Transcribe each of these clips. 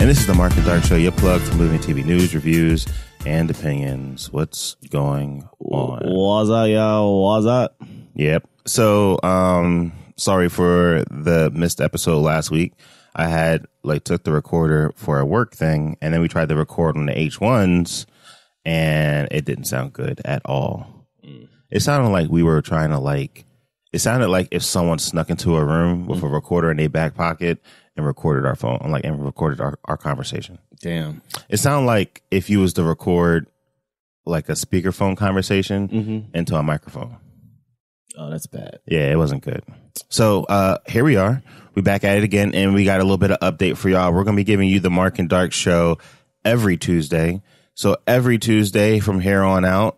And this is the Mark and Dark Show, your plug for movie and TV news, reviews, and opinions. What's going on? What's up, y'all? What's up? Yep. So, sorry for the missed episode last week. I had took the recorder for a work thing, and then we tried to record on the H1s, and it didn't sound good at all. It sounded like we were trying to it sounded like if someone snuck into a room with a recorder in their back pocket and recorded our phone, and recorded our conversation. Damn. It sounded like if you was to record a speakerphone conversation into a microphone. Oh, that's bad. Yeah, it wasn't good. So here we are. We back at it again, and we got a little bit of update for y'all. We're going to be giving you the Mark and Dark Show every Tuesday. So every Tuesday from here on out,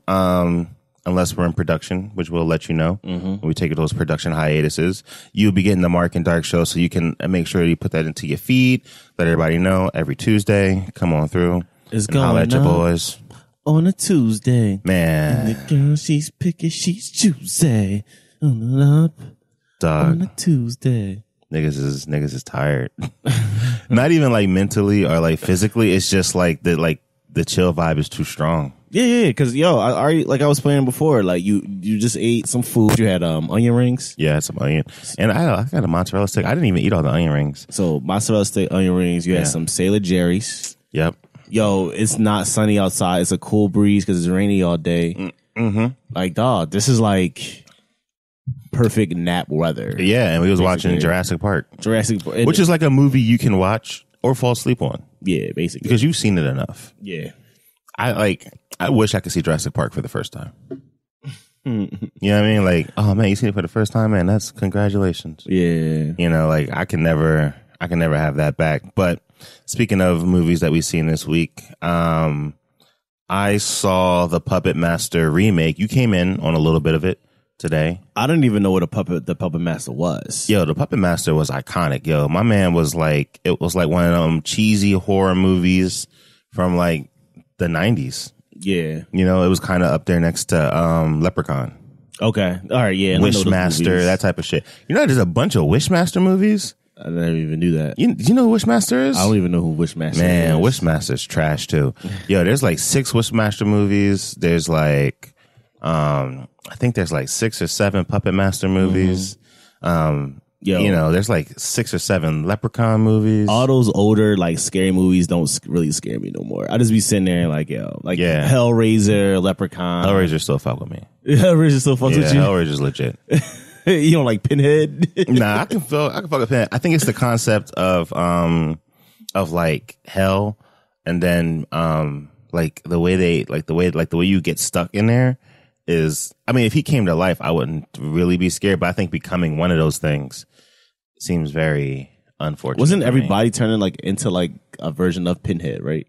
unless we're in production, which we'll let you know when we take those production hiatuses, you'll be getting the Mark and Dark Show. So you can make sure you put that into your feed. Let everybody know every Tuesday. Come on through. It's going at your boys. On a Tuesday. Man. And the girl, she's picky, she's choosy. Up Dog. on a Tuesday. Niggas is tired. Not even mentally or physically. It's just the chill vibe is too strong. Yeah. Because I was playing before. You just ate some food. You had onion rings. Yeah, some onion, and I got a mozzarella stick. I didn't even eat all the onion rings. So mozzarella stick, onion rings. You had some Sailor Jerry's. Yep. Yo, it's not sunny outside. It's a cool breeze because it's rainy all day. Dog, this is perfect nap weather. Yeah, and we was watching Jurassic Park, which is a movie you can watch or fall asleep on. Yeah, basically, because you've seen it enough. Yeah, I wish I could see Jurassic Park for the first time. You know what I mean? Oh man, you seen it for the first time, man. That's congratulations. Yeah. I can never have that back. But speaking of movies that we've seen this week, I saw the Puppet Master remake. You came in on a little bit of it today. I didn't even know what the Puppet Master was. Yo, the Puppet Master was iconic. Yo, my man was it was one of them cheesy horror movies from the 90s. Yeah. It was kind of up there next to Leprechaun. Okay. All right, yeah. Wishmaster, that type of shit. There's a bunch of Wishmaster movies. I never even knew that. You know who Wishmaster is? I don't even know who Wishmaster is. Man, Wishmaster's trash too. Yo, there's 6 Wishmaster movies. There's I think there's 6 or 7 Puppet Master movies. There's 6 or 7 Leprechaun movies. All those older scary movies don't really scare me no more. I just be sitting there Hellraiser, Leprechaun. Hellraiser still fuck with me. Hellraiser still fucks with you? Hellraiser's legit. You don't like Pinhead? Nah, I can fuck with Pinhead. I think it's the concept of hell, and then the way you get stuck in there is, if he came to life, I wouldn't really be scared, but I think becoming one of those things seems very unfortunate. Wasn't everybody turning into a version of Pinhead, right?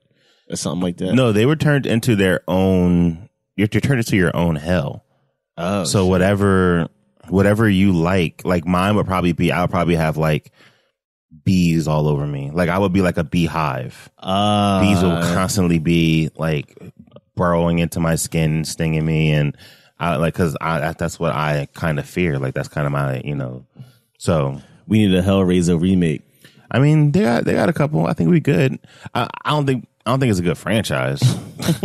Or something like that? No, they were turned into their own. You have to turn into your own hell. Oh, so shit. Whatever you like mine would probably be, I would probably have bees all over me. I would be a beehive. Bees will constantly be burrowing into my skin, stinging me, and because that's what I kind of fear. That's kind of my, So we need a Hellraiser remake. They got a couple. I think we good. I don't think it's a good franchise.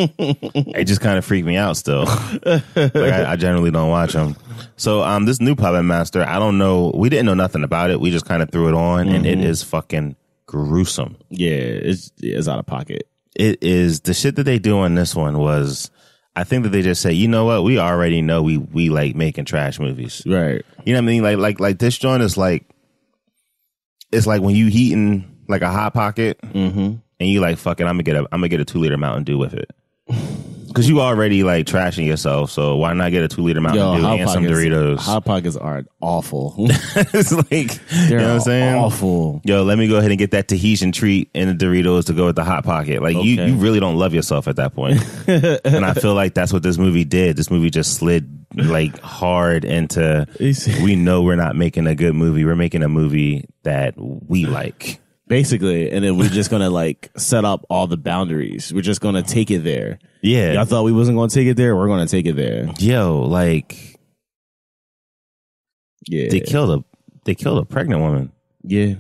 It just kind of freaked me out still. I generally don't watch them. So this new Puppet Master, I don't know. We didn't know nothing about it. We just kind of threw it on, and it is fucking gruesome. Yeah, it's out of pocket. It is. The shit that they do on this one was, I think that they just say, you know what? We already know we like making trash movies. Right. You know what I mean? Like this joint is it's like when you heating a Hot Pocket, and you fuck it, I'm gonna get a 2-liter Mountain Dew with it. Because you already trashing yourself, so why not get a 2-liter Mountain Dew and some Doritos? Hot Pockets are awful. It's you know what I'm saying? Awful. Yo, let me go ahead and get that Tahitian treat and the Doritos to go with the Hot Pocket. You really don't love yourself at that point. And I feel like that's what this movie did. This movie just slid hard into, we know we're not making a good movie. We're making a movie that we like. Basically, and then we're just gonna set up all the boundaries. We're just gonna take it there. Yeah, y'all thought we wasn't gonna take it there. We're gonna take it there. Yo, yeah, they killed a pregnant woman. Yeah,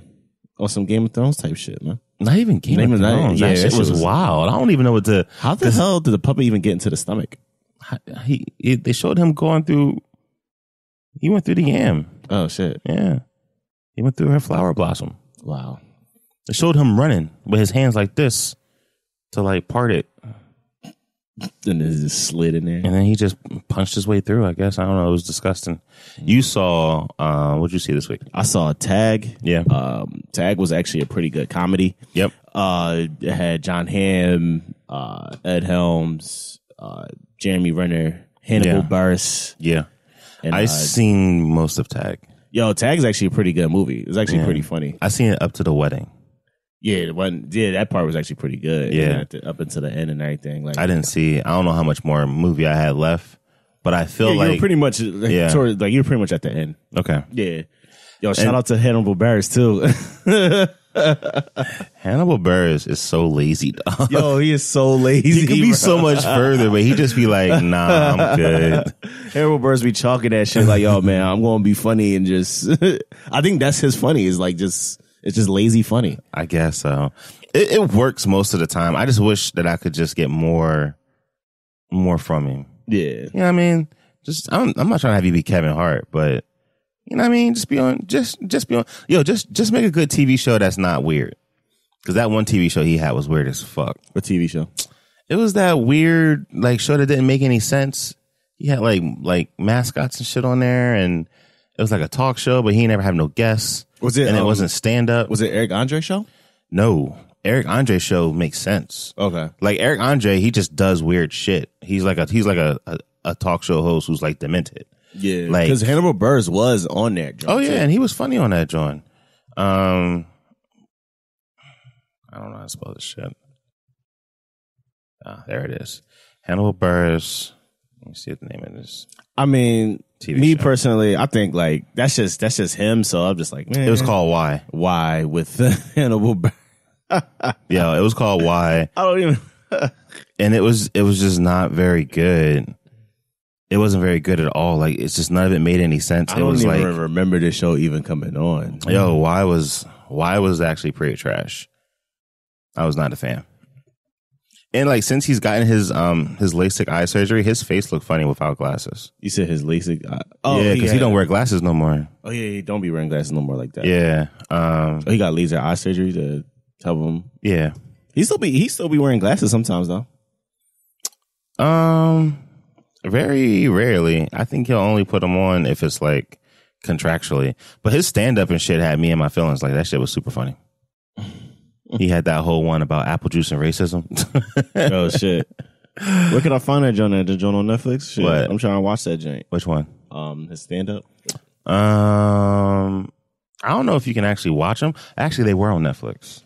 or some Game of Thrones type shit, man. Not even Game of Thrones. Yeah, that shit was wild. I don't even know what to. How the hell did the puppet even get into the stomach? They showed him going through. He went through the yam. Oh shit! Yeah, he went through her flower blossom. Wow. They showed him running with his hands like this to like part it. And it just slid in there. And then he just punched his way through, I guess. I don't know. It was disgusting. You saw, what'd you see this week? I saw Tag. Yeah. Tag was actually a pretty good comedy. Yep. It had John Hamm, Ed Helms, Jeremy Renner, Hannibal Buress. Yeah. And, I've seen most of Tag. Yo, Tag's actually a pretty good movie. It's actually pretty funny. I seen it up to the wedding. Yeah, that part was actually pretty good. Yeah. Up until the end and everything. Like, I didn't see. I don't know how much more movie I had left, but I feel you like were pretty much you're pretty much at the end. Okay. Yeah. Yo, shout out to Hannibal Buress too. Hannibal Buress is so lazy, dog. Yo, he is so lazy. He could be so much further, but he just be like, nah, I'm good. Hannibal Buress be chalking that shit like, yo, man, I'm gonna be funny and just. I think that's his funny. Is like just. It's just lazy funny. I guess so. It works most of the time. I just wish that I could just get more from him. Yeah. You know what I mean? I'm not trying to have you be Kevin Hart, but you know what I mean? Just be on, just make a good TV show that's not weird. Because that one TV show he had was weird as fuck. What TV show? It was that weird like show that didn't make any sense. He had like mascots and shit on there, and it was like a talk show, but he never had no guests. Was it? And it wasn't stand up. Was it Eric Andre show? No, Eric Andre show makes sense. Okay, like Eric Andre, he just does weird shit. He's like a talk show host who's like demented. Yeah, like because Hannibal Buress was on that joint. Oh yeah, and he was funny on that joint. I don't know how to spell this shit. There it is. Hannibal Buress. Let me see what the name of this. I mean, TV me show. Personally, I think like that's just him. So I'm just like, man. It was called Why. Why with Hannibal Buress? Yeah, it was called Why. I don't even. And it was just not very good. It wasn't very good at all. Like it's just none of it made any sense. I don't even remember this show even coming on. Yo, Why was actually pretty trash. I was not a fan. And like since he's gotten his LASIK eye surgery, his face looked funny without glasses. You said his LASIK? Yeah, because he don't wear glasses no more. Oh yeah, he don't be wearing glasses no more like that. Yeah. He got laser eye surgery to help him. Yeah. He still be wearing glasses sometimes though. Very rarely. I think he'll only put them on if it's like contractually. But his stand up and shit had me in my feelings. Like that shit was super funny. He had that whole one about apple juice and racism. Oh shit! Where can I find that joint? The joint on Netflix? Shit. What? I'm trying to watch that joint. Which one? His stand up. I don't know if you can actually watch them. Actually, they were on Netflix.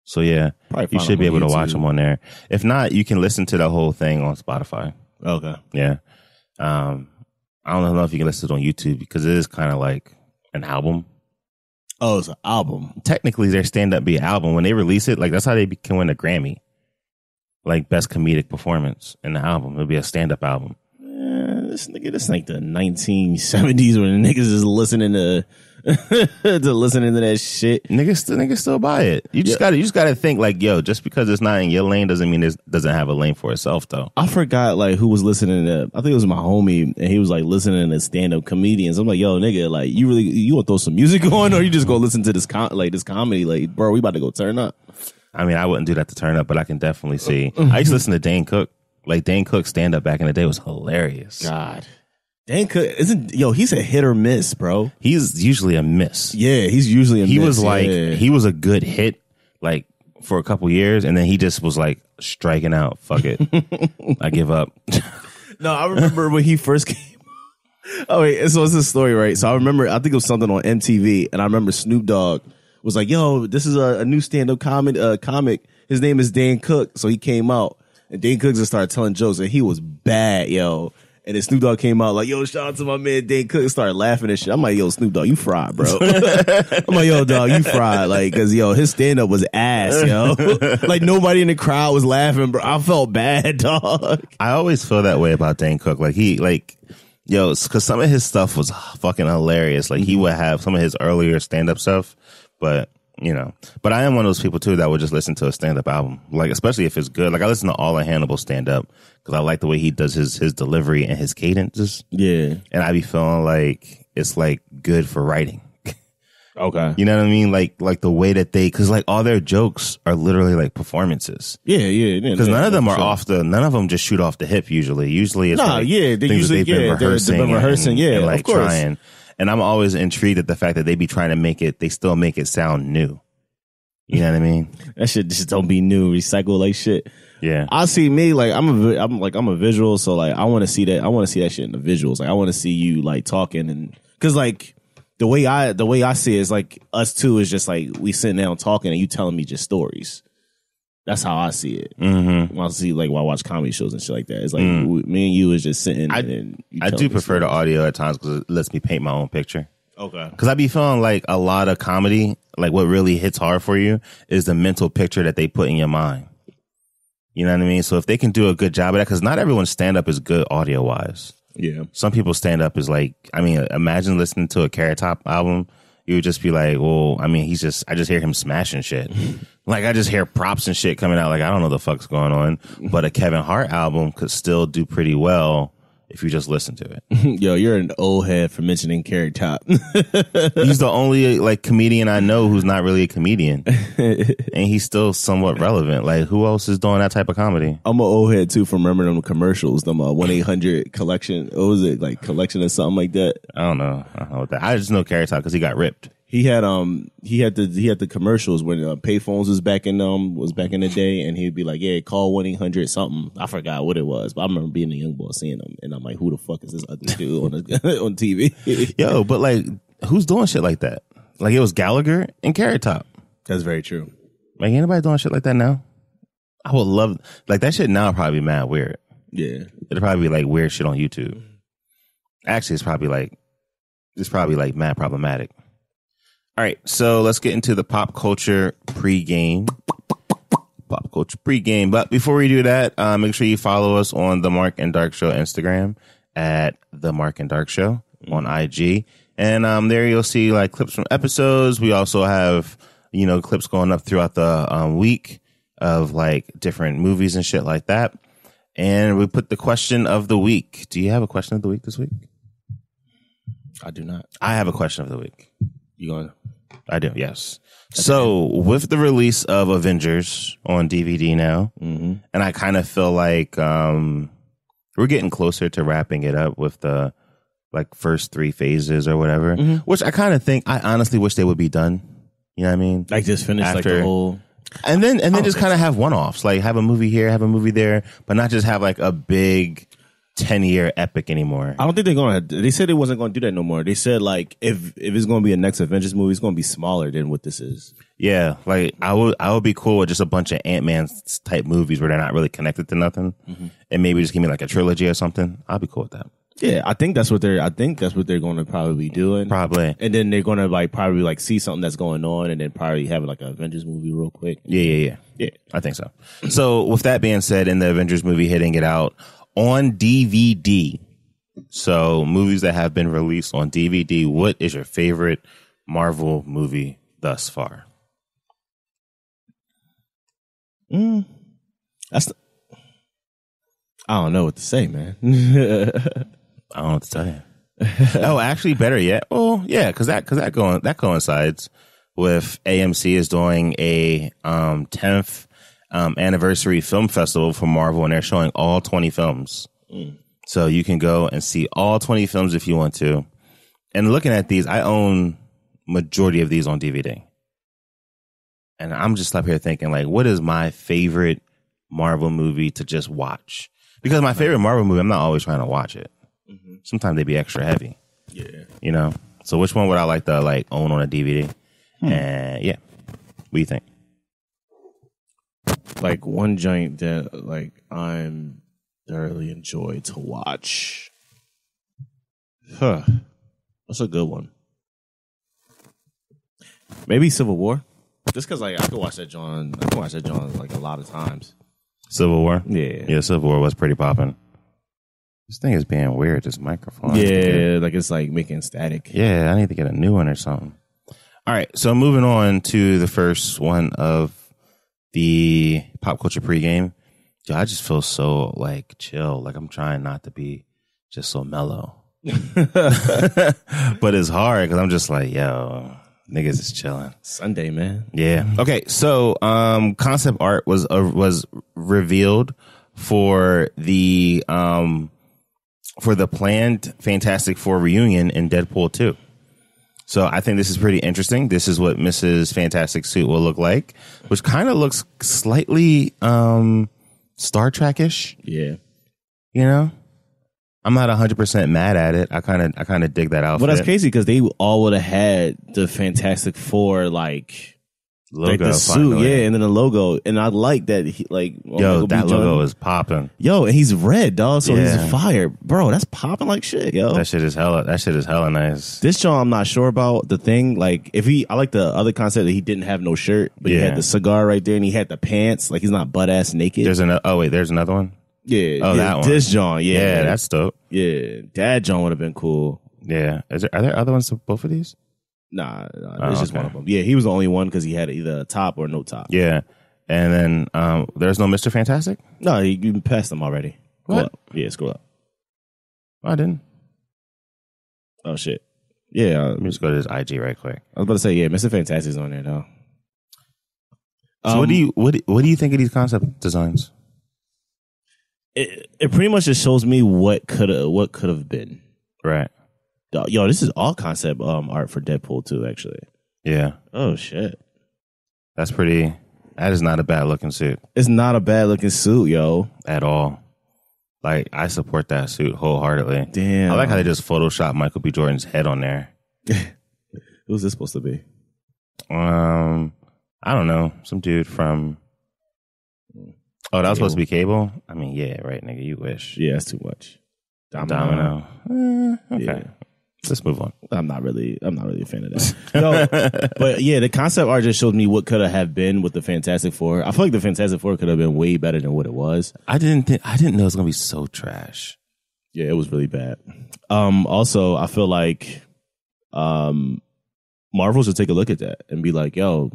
So yeah, you should be able to watch them on there. If not, you can listen to the whole thing on Spotify. Okay. Yeah. I don't know if you can listen to it on YouTube because it is kind of like an album. Oh, it's an album. Technically, their stand-up be an album. When they release it, like that's how they can win a Grammy. Like best comedic performance in the album. It'll be a stand-up album. This like the 1970s when the niggas is listening to listening to that shit. Niggas still buy it. You just gotta think like, yo, just because it's not in your lane doesn't mean it doesn't have a lane for itself though. I forgot like who was listening to. I think it was my homie, and he was like listening to stand-up comedians. I'm like, yo, nigga, like you want to throw some music on, or you just go listen to this comedy? Like, bro, we about to go turn up. I mean, I wouldn't do that to turn up, but I can definitely see. I used to listen to Dane Cook. Like Dane Cook's stand-up back in the day was hilarious. God. Dane Cook he's a hit or miss, bro. He's usually a miss. Yeah, he's usually a miss. He was like, he was a good hit like for a couple years, and then he just was like striking out. Fuck it. I give up. No, I remember when he first came. Oh, wait, so it's this story, right? So I think it was something on MTV, and I remember Snoop Dogg was like, yo, this is a new stand-up comic. His name is Dan Cook. So he came out. And Dan Cook just started telling jokes, and he was bad, yo. And then Snoop Dogg came out like, yo, shout out to my man Dan Cook, and started laughing and shit. I'm like, yo, Snoop Dogg, you fried, bro. I'm like, yo, dog, you fried. Like, cause yo, his stand-up was ass, yo. Like nobody in the crowd was laughing, bro. I felt bad, dog. I always feel that way about Dan Cook. Like cause some of his stuff was fucking hilarious. Like he would have some of his earlier stand-up stuff, but you know. But I am one of those people too that would just listen to a stand-up album, like especially if it's good. Like I listen to all of Hannibal stand-up because I like the way he does his delivery and his cadences. Yeah, and I be feeling like it's like good for writing. Okay. You know what I mean? Like the way that because like all their jokes are literally like performances. Yeah. Because none of them are none of them just shoot off the hip usually. Usually it's they usually they've been rehearsing. They've been rehearsing, and like of course. trying. And I'm always intrigued at the fact that they be trying to they still make it sound new. You know what I mean? That shit just don't be new. Recycle like shit. Yeah. I see me like I'm a visual, so like I want to see that. I want to see that shit in the visuals. Like I want to see you like talking and because like. The way I see it is like us two is just like we sitting down talking and you telling me just stories. That's how I see it. Mm-hmm. When I watch comedy shows and shit like that. It's like me and you is just sitting. I do prefer the audio at times because it lets me paint my own picture. Okay. Because I be feeling like a lot of comedy, like what really hits hard for you is the mental picture that they put in your mind. You know what I mean? So if they can do a good job of that, because not everyone's stand up is good audio wise. Yeah. Some people stand up is like, I mean, imagine listening to a Carrot Top album. You would just be like, well, I mean, I just hear him smashing shit. Like, I just hear props and shit coming out. Like, I don't know the fuck's going on. But a Kevin Hart album could still do pretty well if you just listen to it. Yo, you're an old head for mentioning Carrot Top. He's the only like comedian I know who's not really a comedian, and he's still somewhat relevant. Like, who else is doing that type of comedy? I'm an old head too from remembering them commercials. Them 1-800 collection. What was it like? Collection or something like that. I don't know what that. I just know Carrot Top because he got ripped. He had the commercials when payphones was back in the day, and he'd be like, yeah, call 1-800 something. I forgot what it was, but I remember being a young boy seeing them, and I'm like, who the fuck is this other dude on TV? Yo, but like, who's doing shit like that? Like it was Gallagher and Carrot Top. That's very true. Like anybody doing shit like that now? I would love like that shit now. Would probably be mad weird. Yeah, it'd probably be like weird shit on YouTube. Actually, it's probably like mad problematic. All right, so let's get into the pop culture pregame. Pop culture pregame. But before we do that, make sure you follow us on the Mark and Dark Show Instagram at the Mark and Dark Show on IG. And there you'll see like clips from episodes. We also have, clips going up throughout the week of like different movies and shit like that. And we put the question of the week. Do you have a question of the week this week? I do not. I have a question of the week. You going? I do, yes. So with the release of Avengers on DVD now, and I kind of feel like we're getting closer to wrapping it up with the like first 3 phases or whatever, which I kind of think I honestly wish they would be done. You know what I mean? Like just finish like the whole. And then just kind of have one-offs, like have a movie here, have a movie there, but not just have like a big 10-year epic anymore. I don't think they're gonna. They said they wasn't gonna do that no more. They said like if it's gonna be a next Avengers movie, it's gonna be smaller than what this is. Yeah, like I would be cool with just a bunch of Ant-Man type movies where they're not really connected to nothing, and maybe just give me like a trilogy or something. I'll be cool with that. Yeah, I think that's what they're going to probably be doing. Probably, and then they're going to like probably like see something that's going on, and then probably have like an Avengers movie real quick. Yeah. I think so. So with that being said, in the Avengers movie hitting it out on DVD, so movies that have been released on DVD, what is your favorite Marvel movie thus far? I don't know what to say, man. I don't know what to tell you. Oh, actually, better yet. Oh, yeah, because that coincides with AMC is doing a 10th anniversary film festival for Marvel, and they're showing all 20 films. So you can go and see all 20 films if you want to. And looking at these, I own majority of these on DVD, and I'm just up here thinking, like, what is my favorite Marvel movie to just watch? Because my favorite Marvel movie, I'm not always trying to watch it. Sometimes they be extra heavy. Yeah. So which one would I like to like own on a DVD? And yeah. What do you think? Like one joint that like I'm thoroughly enjoy to watch. That's a good one. Maybe Civil War. Just because like I could watch that John like a lot of times. Civil War? Yeah, Civil War was pretty popping. This thing is being weird, this microphone. Yeah, like it's like making static. Yeah, I need to get a new one or something. All right, so moving on to the first one of the pop culture pregame. Yo, I just feel so like chill. Like I'm trying not to be just so mellow. But it's hard because I'm just like, yo, niggas is chilling. Sunday, man. Yeah. Okay. So, concept art was revealed for the planned Fantastic Four reunion in Deadpool 2. So I think this is pretty interesting. This is what Mrs. Fantastic's suit will look like, which kind of looks slightly Star Trek-ish. Yeah. You know? I'm not 100% mad at it. I kind of dig that outfit. Well, that's crazy because they all would have had the Fantastic Four logo, like the suit, finally. yeah, and then the logo, and I like that. Yo, that logo is popping. Yo, and he's red, dog, so Yeah. he's fire, bro. That's popping like shit, yo. That shit is hella nice. This show, I'm not sure about the thing. Like, I like the other concept that he didn't have no shirt, but he Yeah. had the cigar right there, and he had the pants. Like, he's not butt ass naked. There's another one. Yeah. Oh, yeah, that one. This John, yeah. Yeah, that's dope. Yeah. That John would have been cool. Yeah. Are there other ones to both of these? Nah, Oh, it's just okay. one of them. Yeah, he was the only one because he had either a top or no top. Yeah. And then there's no Mr. Fantastic? No, you passed them already. Scroll What? up. Yeah, scroll up. Oh, I didn't. Oh, shit. Yeah, Let me just go to his IG right quick. I was about to say, yeah, Mr. Fantastic's on there, though. So what do you think of these concept designs? It pretty much just shows me what could have been. Right. Yo, this is all concept art for Deadpool 2, actually. Yeah. Oh, shit. That is not a bad looking suit It's not a bad looking suit, yo. at all. Like, I support that suit wholeheartedly. Damn. I like how they just photoshopped Michael B. Jordan's head on there. Who's this supposed to be? I don't know. Some dude from... Oh, that was supposed to be Cable? I mean, yeah, right, nigga. You wish. Yeah, that's too much. Domino. Okay. Yeah. Let's move on. I'm not really a fan of that. No, but yeah, the concept art just showed me what could have been with the Fantastic Four. I feel like the Fantastic Four could have been way better than what it was. I didn't know it was gonna be so trash. Yeah, it was really bad. Also, I feel like Marvel should take a look at that and be like, yo,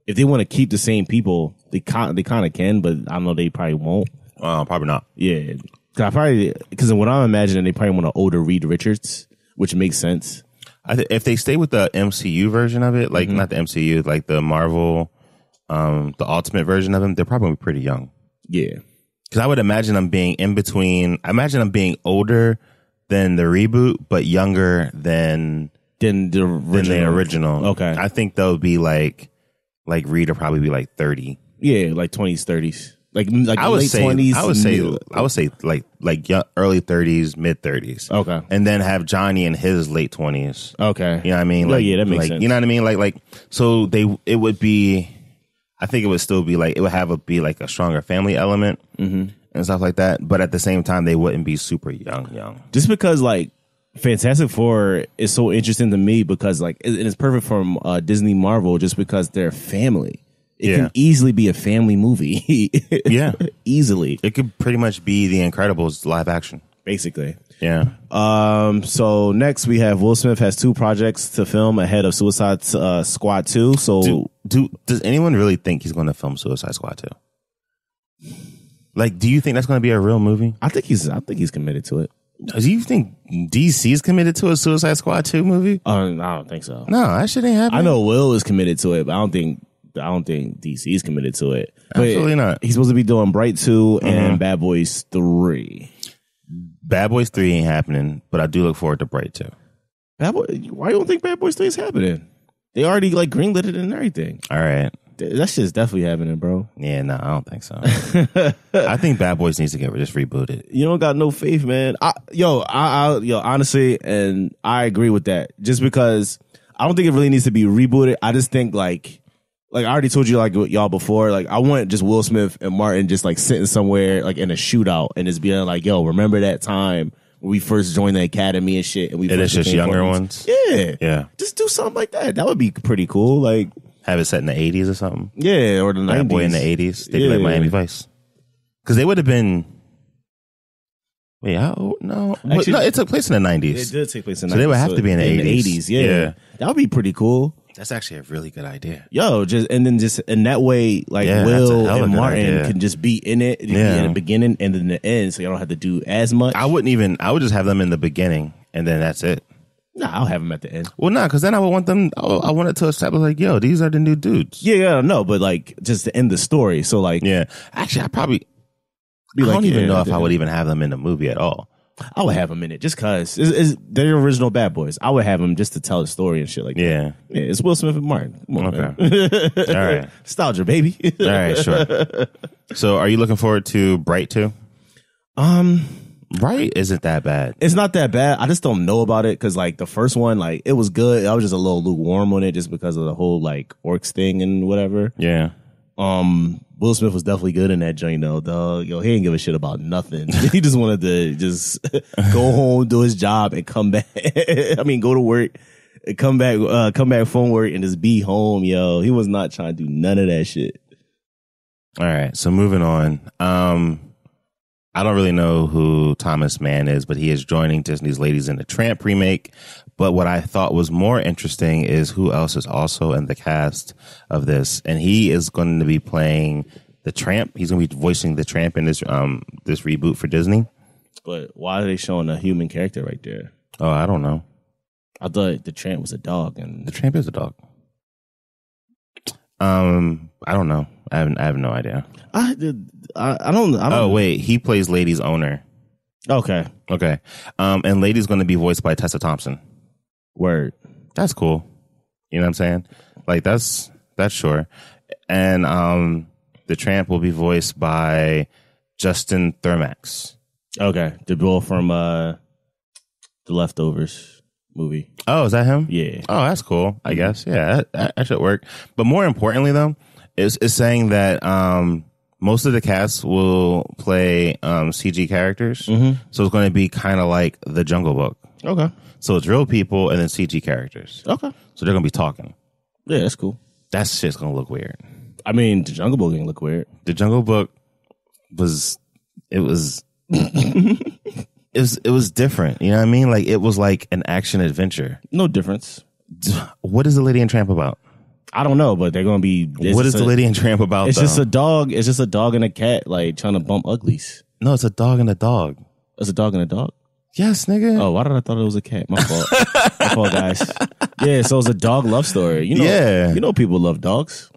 if they want to keep the same people, they kind of can, but I know they probably won't. Probably not. Yeah, because what I'm imagining, they probably want an older Reed Richards, which makes sense. If they stay with the MCU version of it, like not the MCU, like the Marvel, the Ultimate version of them, they're probably pretty young. Yeah, because I would imagine them being in between. I imagine them being older than the reboot, but younger than the original. Okay, I think they'll be like Reed will probably be like 30. Yeah, like 20s, 30s. Like I would late say 20s. I would say like young, early 30s, mid 30s. Okay. And then have Johnny in his late 20s. Okay. You know what I mean? Oh, yeah, that makes sense. You know what I mean? Like so it would be, I think it would still be like, it would be like a stronger family element and stuff like that. But at the same time, they wouldn't be super young. Just because like Fantastic Four is so interesting to me because like it's perfect from Disney Marvel just because they're family. It can easily be a family movie. Yeah. Easily. It could pretty much be The Incredibles live action. Basically. Yeah. So next we have Will Smith has 2 projects to film ahead of Suicide Squad 2. So does anyone really think he's going to film Suicide Squad 2? Like, do you think that's going to be a real movie? I think he's committed to it. Do you think DC is committed to a Suicide Squad 2 movie? I don't think so. No, that shit ain't happening. I know Will is committed to it, but I don't think DC is committed to it. But absolutely not. He's supposed to be doing Bright 2 and Bad Boys 3. Bad Boys 3 ain't happening, but I do look forward to Bright 2. Why you don't think Bad Boys 3 is happening? They already like greenlit it and everything. All right. That shit's definitely happening, bro. Yeah, no, I don't think so. I think Bad Boys needs to get just rebooted. You don't got no faith, man. Honestly, and I agree with that. Just because I don't think it really needs to be rebooted. I just think like I already told you like y'all before, like I want just Will Smith and Martin just like sitting somewhere like in a shootout and just being like, yo, remember that time when we first joined the academy and shit, and it's just younger ones. Yeah. Just do something like that. That would be pretty cool. Like have it set in the 80s or something. Yeah, or the 90s. Bad Boy in the 80s. They'd be like Miami Vice. Because they would have been. Wait, no. Actually, no, it took place in the 90s. It did take place in the 90s. So they would have to be in the 80s. Yeah. That would be pretty cool. That's actually a really good idea. Yo, just in that way, like Will and Martin can just be in it in the beginning and then the end, so you don't have to do as much. I would just have them in the beginning and then that's it. Nah, I'll have them at the end. Well, nah, because then I would want them. I wanted to establish like, yo, these are the new dudes. Yeah, no, but like just to end the story. So like, yeah, actually, I probably. I don't even know if I would even have them in the movie at all. I would have them in it just because they're original Bad Boys. I would have them just to tell the story and shit like that. Yeah, it's Will Smith and Martin. Come on, okay. All right. Nostalgia, baby. All right, sure. So are you looking forward to Bright 2? Bright isn't that bad. It's not that bad. I just don't know about it because like the first one, like it was good. I was just a little lukewarm on it just because of the whole like orcs thing and whatever. Yeah. Will Smith was definitely good in that joint though, dog. Yo, he didn't give a shit about nothing. He just wanted to just go home, do his job, and come back. I mean, go to work, and come back from work, and just be home. Yo, he was not trying to do none of that shit. All right, so moving on. I don't really know who Thomas Mann is, but he is joining Disney's Ladies in the Tramp remake. But what I thought was more interesting is who else is also in the cast of this. And he is going to be playing the Tramp. He's going to be voicing the Tramp in this reboot for Disney. But why are they showing a human character right there? Oh, I don't know. I thought the Tramp was a dog. And the Tramp is a dog. I don't know. I have no idea. I don't. Oh wait, he plays Lady's owner. Okay. And Lady's going to be voiced by Tessa Thompson. Word. That's cool. You know what I'm saying? Like that's sure. And the Tramp will be voiced by Justin Thurmax. Okay, the boy from The Leftovers movie. Oh, is that him? Yeah. Oh, that's cool. I guess. Yeah, that should work. But more importantly, though, is saying that most of the cast will play CG characters. Mm-hmm. So it's going to be kind of like The Jungle Book. Okay. So it's real people and then CG characters. Okay. So they're going to be talking. Yeah, that's cool. That shit's going to look weird. I mean, The Jungle Book didn't look weird. The Jungle Book was it was different. You know what I mean? Like it was like an action adventure. No difference. What is the Lady and Tramp about? I don't know, but they're going to be. What is the Lady and Tramp about? It's just a dog. It's just a dog and a cat like trying to bump uglies. No, it's a dog and a dog. It's a dog and a dog. Yes, nigga. Oh, why did I thought it was a cat? My fault. My fault, guys. Yeah, so it's a dog love story. You know people love dogs.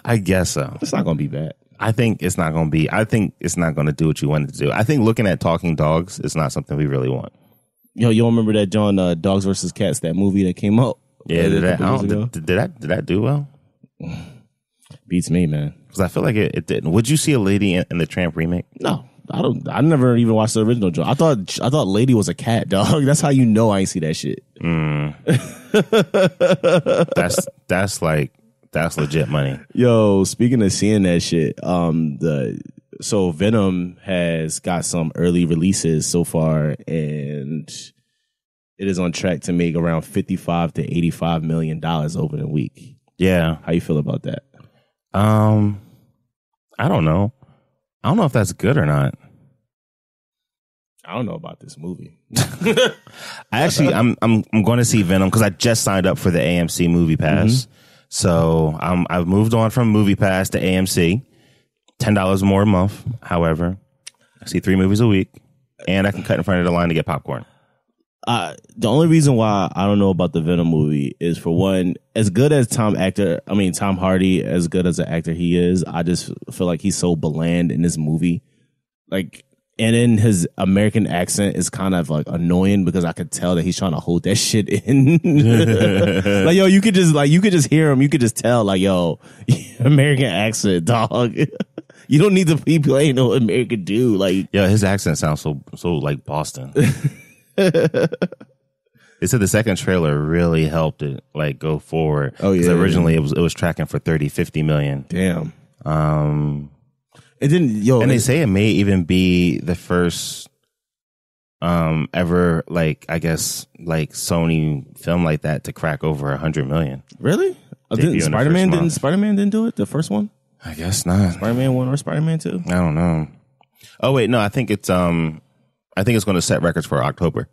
I guess so. It's not going to be bad. I think it's not going to be. I think it's not going to do what you want it to do. I think looking at talking dogs is not something we really want. Yo, you don't remember that John Dogs vs. Cats, that movie that came out? Yeah, did that do well? Beats me, man. Because I feel like it didn't. Would you see a Lady in the Tramp remake? No. I never even watched the original Joe. I thought Lady was a cat, dog. That's how you know I ain't see that shit. That's legit money. Yo, speaking of seeing that shit, so Venom has got some early releases so far, and it is on track to make around $55 to $85 million opening week. Yeah, how you feel about that? I don't know. I don't know if that's good or not. I don't know about this movie. I'm going to see Venom because I just signed up for the AMC Movie Pass. Mm-hmm. So I've moved on from Movie Pass to AMC. $10 more a month. However, I see 3 movies a week, and I can cut in front of the line to get popcorn. The only reason why I don't know about the Venom movie is, for one, as good as Tom Hardy, as good as an actor he is, I just feel like he's so bland in this movie. Like, and in his American accent is kind of like annoying because I could tell that he's trying to hold that shit in. Like, yo, you could just hear him. You could just tell, like, yo, American accent, dog. You don't need to be playing no American dude. Like, yo, his accent sounds so like Boston. They said the second trailer really helped it like go forward. Oh yeah. Originally it was tracking for 30-50 million. Damn. It didn't. Yo, and they say it may even be the first ever, like, I guess, like Sony film like that to crack over 100 million. Really? Spider-Man didn't do it? The first one? I guess not. Spider-Man 1 or Spider-Man 2? I don't know. Oh wait, no. I think it's going to set records for October.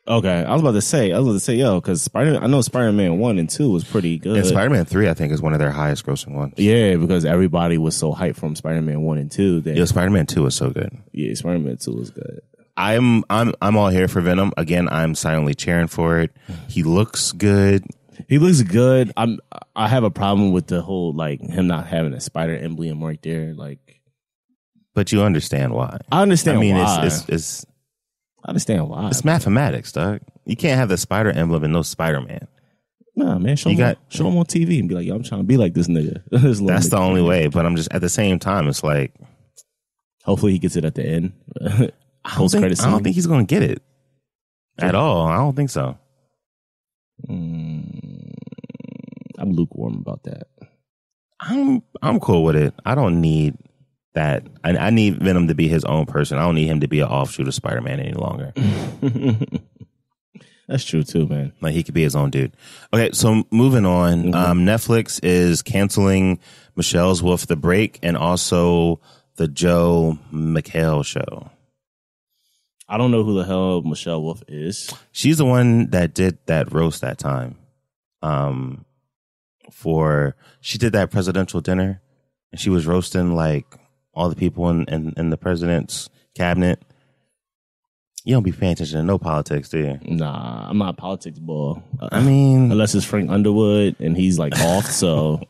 Okay, I was about to say, yo, because I know Spider-Man 1 and 2 was pretty good. And Spider-Man 3, I think, is one of their highest grossing ones. Yeah, because everybody was so hyped from Spider-Man 1 and 2. That, Spider-Man 2 was so good. Yeah, Spider-Man 2 was good. I'm all here for Venom. Again, I'm silently cheering for it. He looks good. He looks good. I have a problem with the whole, like, him not having a spider emblem right there. Like, but you understand why. I understand why. I understand why. It's mathematics, dog. You can't have the spider emblem and no Spider-Man. Nah, man. Show him on TV and be like, yo, I'm trying to be like this nigga. That's the only way. But I'm just, at the same time, it's like. Hopefully he gets it at the end. I don't think he's going to get it at all. I don't think so. I'm lukewarm about that. I'm cool with it. I don't need that. I need Venom to be his own person. I don't need him to be an offshoot of Spider-Man any longer. That's true too, man. Like, he could be his own dude. Okay, so moving on. Netflix is canceling Michelle's Wolf the Break and also the Joe McHale show. I don't know who the hell Michelle Wolf is. She's the one that did that roast that time. She did that presidential dinner and she was roasting like all the people in the president's cabinet. You don't be paying attention to no politics, do you? Nah, I'm not a politics boy. I mean, unless it's Frank Underwood and he's like off, so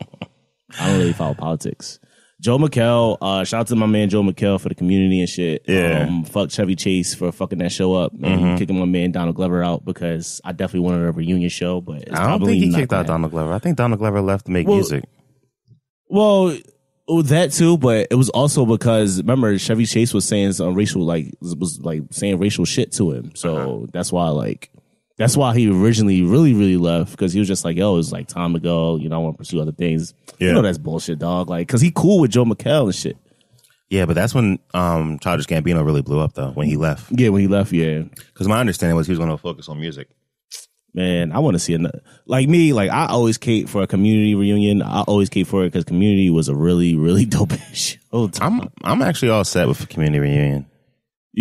I don't really follow politics. Joe McHale, shout out to my man Joe McHale for the community and shit. Yeah. Fuck Chevy Chase for fucking that show up and kicking my man Donald Glover out because I definitely wanted a reunion show, but it's I don't think he kicked out Donald Glover. I think Donald Glover left to make music. Well, that too, but it was also because remember Chevy Chase was saying some racial saying racial shit to him, so that's why he originally really left because he was just like, yo, it's like time to go. You know, I want to pursue other things. Yeah. You know, that's bullshit, dog. Like, because he cool with Joe McHale and shit. Yeah, but that's when Childish Gambino really blew up, though, when he left. Yeah, when he left, yeah. Because my understanding was he was going to focus on music. Man, I want to see another. Like me, like I always cape for a Community reunion. I always cape for it because Community was a really dope show. I'm actually all set with a Community reunion.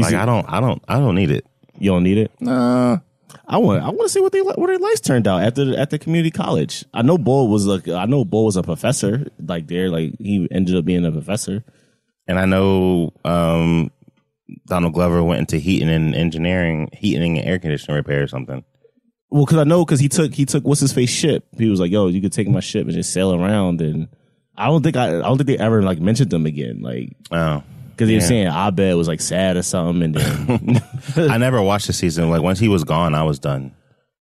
I don't need it. You don't need it? Nah. I want to see what their lives turned out at the community college. I know Bull was a professor like there, like he ended up being a professor. And I know Donald Glover went into heating and air conditioning repair or something. Well, because he took what's his face ship. He was like, "Yo, you could take my ship and just sail around." And I don't think they ever like mentioned them again. Like, oh. Because he was saying Abed was like sad or something, and then I never watched the season. Like once he was gone, I was done.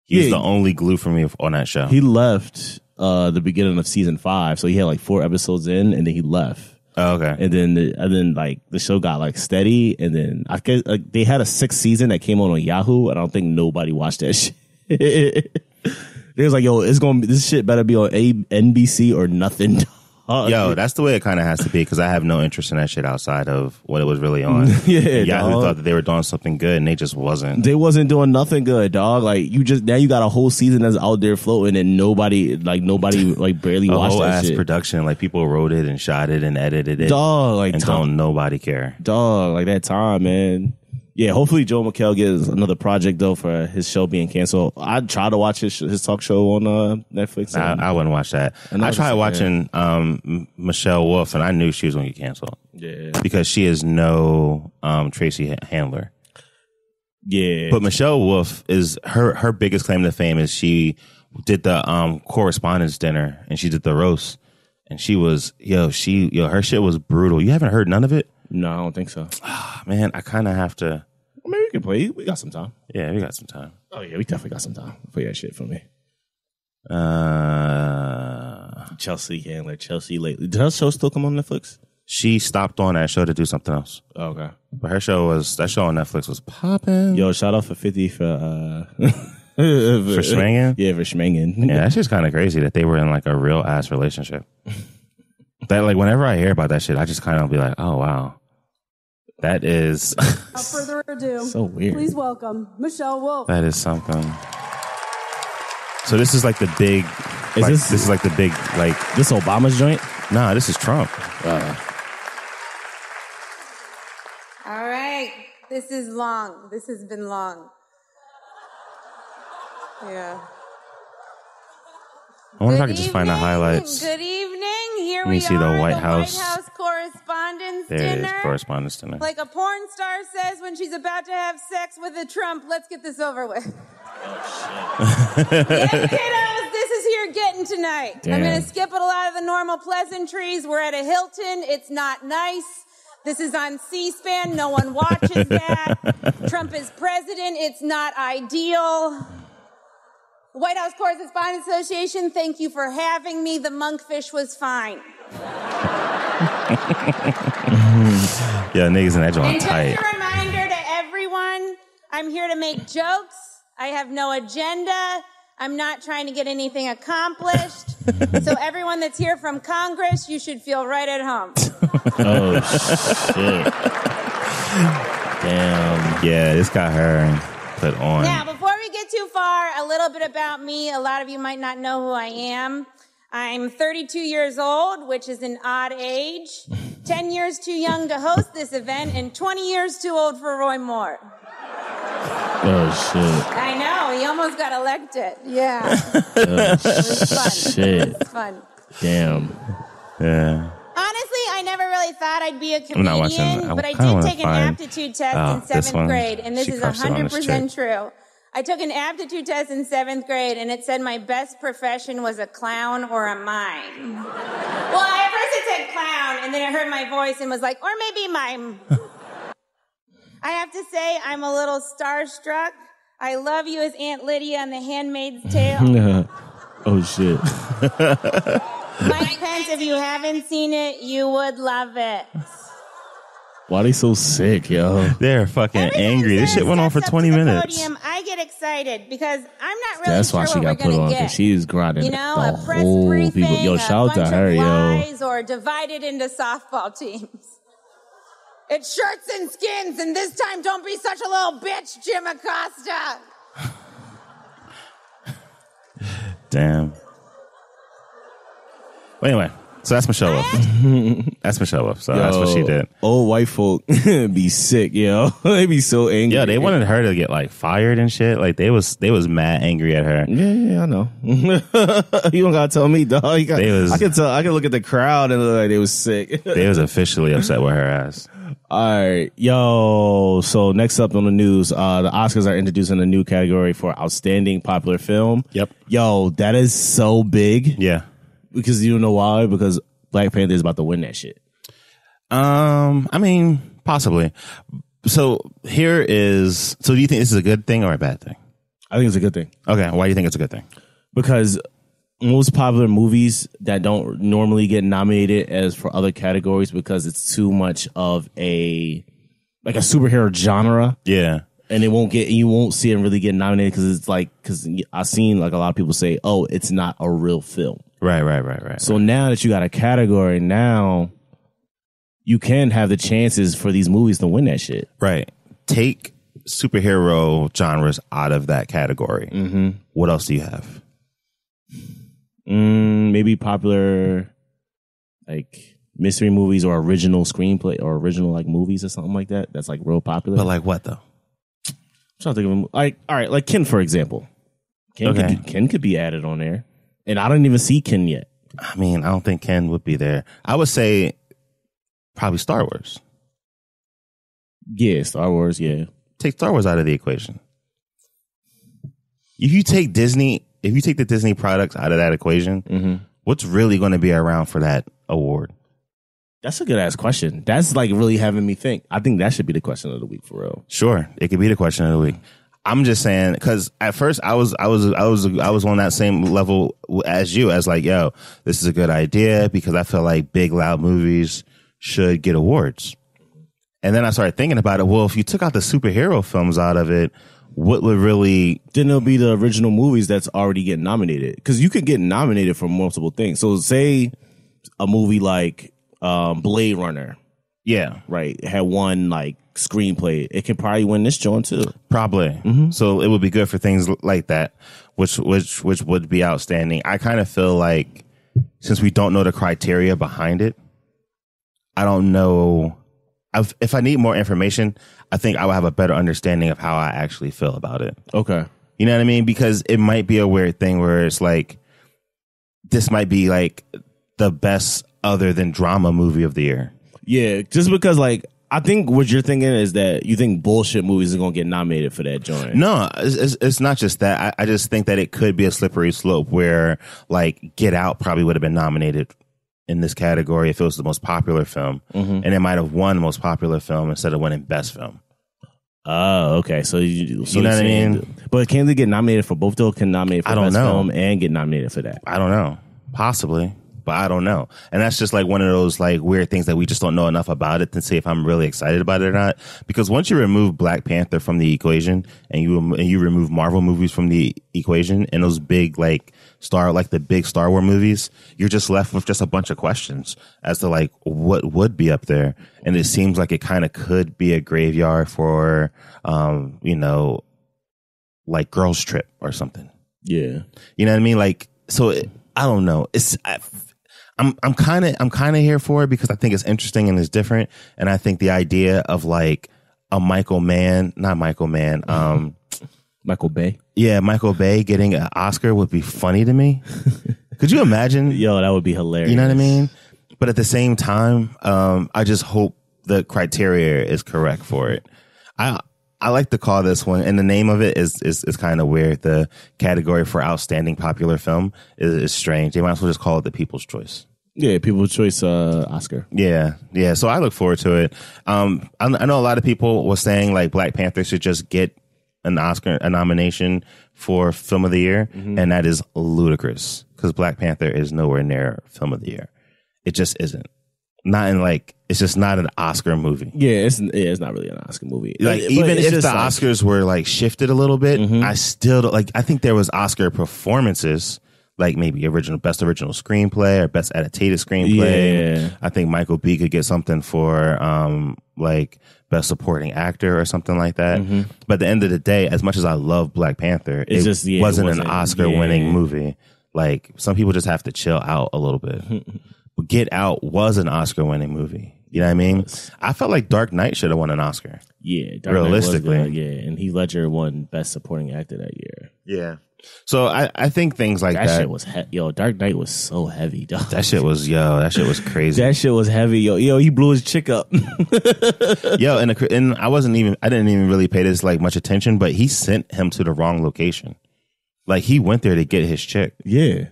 He was the only glue for me on that show. He left the beginning of season 5, so he had like 4 episodes in, and then he left. Oh, okay. And then like the show got like steady, and then I guess like, they had a 6th season that came on Yahoo, and I don't think nobody watched that shit. They was like, yo, this shit better be on NBC or nothing. Yo, that's the way it kind of has to be because I have no interest in that shit outside of what it was really on. Yahoo thought that they were doing something good and they just wasn't. They wasn't doing nothing good, dog. Like now you got a whole season that's out there floating and nobody like barely watched that shit. Production, like people wrote it and shot it and edited it, dog. Like and don't nobody care, dog. Like that time, man. Yeah, hopefully Joe McHale gets another project though for his show being canceled. I'd try to watch his talk show on Netflix. I wouldn't watch that. I tried watching Michelle Wolf, and I knew she was going to get canceled. Yeah, because she is no Tracy Handler. Yeah, but Michelle Wolf is her biggest claim to fame is she did the correspondence dinner and she did the roast, and she was her shit was brutal. You haven't heard none of it? No, I don't think so. Man, I kind of have to. Well, maybe we can play. We got some time. Yeah, we got some time. Oh, yeah, we definitely got some time. Play that shit for me. Chelsea Handler. Chelsea lately. Did her show still come on Netflix? She stopped on that show to do something else. Oh, okay. But that show on Netflix was popping. Yo, shout out for 50 for... for Schmangin'? Yeah, for Schmangin'. Yeah, that's just kind of crazy that they were in like a real ass relationship. That like whenever I hear about that shit, I just kind of be like, oh wow, that is. Without further ado, so weird. Please welcome Michelle Wolf. That is something. So this is like the big. This is like the big like this Obama's joint? Nah, this is Trump. All right, this is long. This has been long. Yeah. I wonder if I could just find the highlights. Good evening. Here Let me we see are, the White House. Correspondence There Dinner. it is, correspondence dinner. Like a porn star says when she's about to have sex with a Trump, let's get this over with. Yes, kiddos, this is here getting tonight. Damn. I'm going to skip a lot of the normal pleasantries. We're at a Hilton. It's not nice. This is on C-SPAN. No one watches that. Trump is president. It's not ideal. White House Correspondents Association, thank you for having me. The monkfish was fine. Yeah, niggas in that joint And just tight. a reminder to everyone, I'm here to make jokes. I have no agenda. I'm not trying to get anything accomplished. So everyone that's here from Congress, you should feel right at home. Oh, shit. Damn. Yeah, this got her put on. Now, before we get too far, a little bit about me. A lot of you might not know who I am. I'm 32 years old, which is an odd age, 10 years too young to host this event, and 20 years too old for Roy Moore. Oh, shit. I know, he almost got elected. Yeah. Oh, It was fun. shit. It was fun. Damn. Yeah. Honestly, I never really thought I'd be a I'm not watching. comedian, but I kinda did wanna take an find- aptitude test Oh, in this 7th one. grade, and this She is crushed it on this 100% chick. true. I took an aptitude test in 7th grade, and it said my best profession was a clown or a mime. Well, at first it said clown, and then it heard my voice and was like, or maybe mime. I have to say, I'm a little starstruck. I love you as Aunt Lydia on The Handmaid's Tale. Oh, shit. Mike Pence, if you haven't seen it, you would love it. Why they so sick, yo? They're fucking Every time angry. This Sarah shit went on for steps up 20 to the minutes. Podium, I get excited because I'm not really That's sure why she what got we're put gonna on, get. because she's grinding You know, the a press whole briefing, people. Yo, a shout out bunch to her, of yo. lies, or divided into softball teams. It's shirts and skins, and this time don't be such a little bitch, Jim Acosta. Damn. Well, anyway, so that's Michelle Wolf. That's Michelle Wolf. So that's what she did. Old white folk be sick, yo. They be so angry. Yeah, they wanted her to get like fired and shit. Like they was mad angry at her. Yeah, I know. You don't gotta tell me, dog. I can tell. I can look at the crowd and look like they was sick. They was officially upset with her ass. All right, yo. So next up on the news, the Oscars are introducing a new category for outstanding popular film. Yep. Yo, that is so big. Yeah. Because you know why? Because Black Panther is about to win that shit. I mean, possibly. So do you think this is a good thing or a bad thing? I think it's a good thing. Okay. Why do you think it's a good thing? Because most popular movies that don't normally get nominated as for other categories because it's too much of a superhero genre. Yeah. And you won't see it really get nominated because I've seen like a lot of people say, oh, it's not a real film. Right. So now that you got a category, now you can have the chances for these movies to win that shit. Right. Take superhero genres out of that category. Mm-hmm. What else do you have? Maybe popular like mystery movies or original screenplay or original like movies or something like that. That's like real popular. But like what though? I'm trying to think of like, all right, like Ken, for example. Ken could be added on there. And I don't even see Ken yet. I mean, I don't think Ken would be there. I would say probably Star Wars. Yeah, Star Wars, yeah. Take Star Wars out of the equation. If you take the Disney products out of that equation, what's really going to be around for that award? That's a good ass question. That's like really having me think. I think that should be the question of the week for real. Sure, it could be the question of the week. I'm just saying because at first I was on that same level as you, as like, yo, this is a good idea because I feel like big loud movies should get awards. And then I started thinking about it. Well, if you took out the superhero films out of it, what would really... Then it'll be the original movies that's already getting nominated. Because you could get nominated for multiple things. So say a movie like Blade Runner. Yeah. Right. Had one like screenplay. It could probably win this joint too. Probably. Mm-hmm. So it would be good for things like that, which would be outstanding. I kind of feel like since we don't know the criteria behind it, I don't know... If I need more information, I think I will have a better understanding of how I actually feel about it. Okay. You know what I mean? Because it might be a weird thing where it's like, this might be like the best other than drama movie of the year. Yeah, just because like I think what you're thinking is that you think bullshit movies are gonna get nominated for that joint. No, it's not just that. I just think that it could be a slippery slope where like Get Out probably would have been nominated in this category if it was the most popular film, and it might have won most popular film instead of winning best film. Oh, okay. So you know what I mean? But can they get nominated for both? Though can nominate for I don't best know. film and get nominated for that? I don't know. Possibly. But I don't know. And that's just like one of those like weird things that we just don't know enough about it to see if I'm really excited about it or not. Because once you remove Black Panther from the equation and you remove Marvel movies from the equation and those big like the big Star Wars movies, you're just left with just a bunch of questions as to like what would be up there. And it seems like it kind of could be a graveyard for, like Girls Trip or something. Yeah. You know what I mean? Like, so I don't know. I'm kind of here for it because I think it's interesting and it's different, and I think the idea of like a Michael Bay, yeah, Michael Bay getting an Oscar would be funny to me. Could you imagine? Yo, that would be hilarious. You know what I mean? But at the same time, I just hope the criteria is correct for it. I like to call this one, and the name of it is kind of weird. The category for outstanding popular film is strange. They might as well just call it the People's Choice. Yeah, People's Choice Oscar. Yeah. So I look forward to it. I know a lot of people were saying like Black Panther should just get an Oscar, a nomination for Film of the Year, and that is ludicrous because Black Panther is nowhere near Film of the Year. It just isn't. Not in like, it's just not an Oscar movie. Yeah, it's not really an Oscar movie. Like even if the Oscars were like shifted a little bit, I still don't, like. I think there was Oscar performances, like maybe best original screenplay or best adapted screenplay. Yeah. I think Michael B could get something for like best supporting actor or something like that. But at the end of the day, as much as I love Black Panther, it wasn't an Oscar winning movie. Like some people just have to chill out a little bit. Get Out was an Oscar-winning movie. You know what I mean? I felt like Dark Knight should have won an Oscar. Yeah, Dark realistically, Knight was good, and Heath Ledger won Best Supporting Actor that year. Yeah. So I think things like that. Shit was Dark Knight was so heavy, dog. That shit was crazy. That shit was heavy, yo. He blew his chick up. Yo, and I didn't even really pay this like much attention, but he sent him to the wrong location. Like he went there to get his chick. Yeah.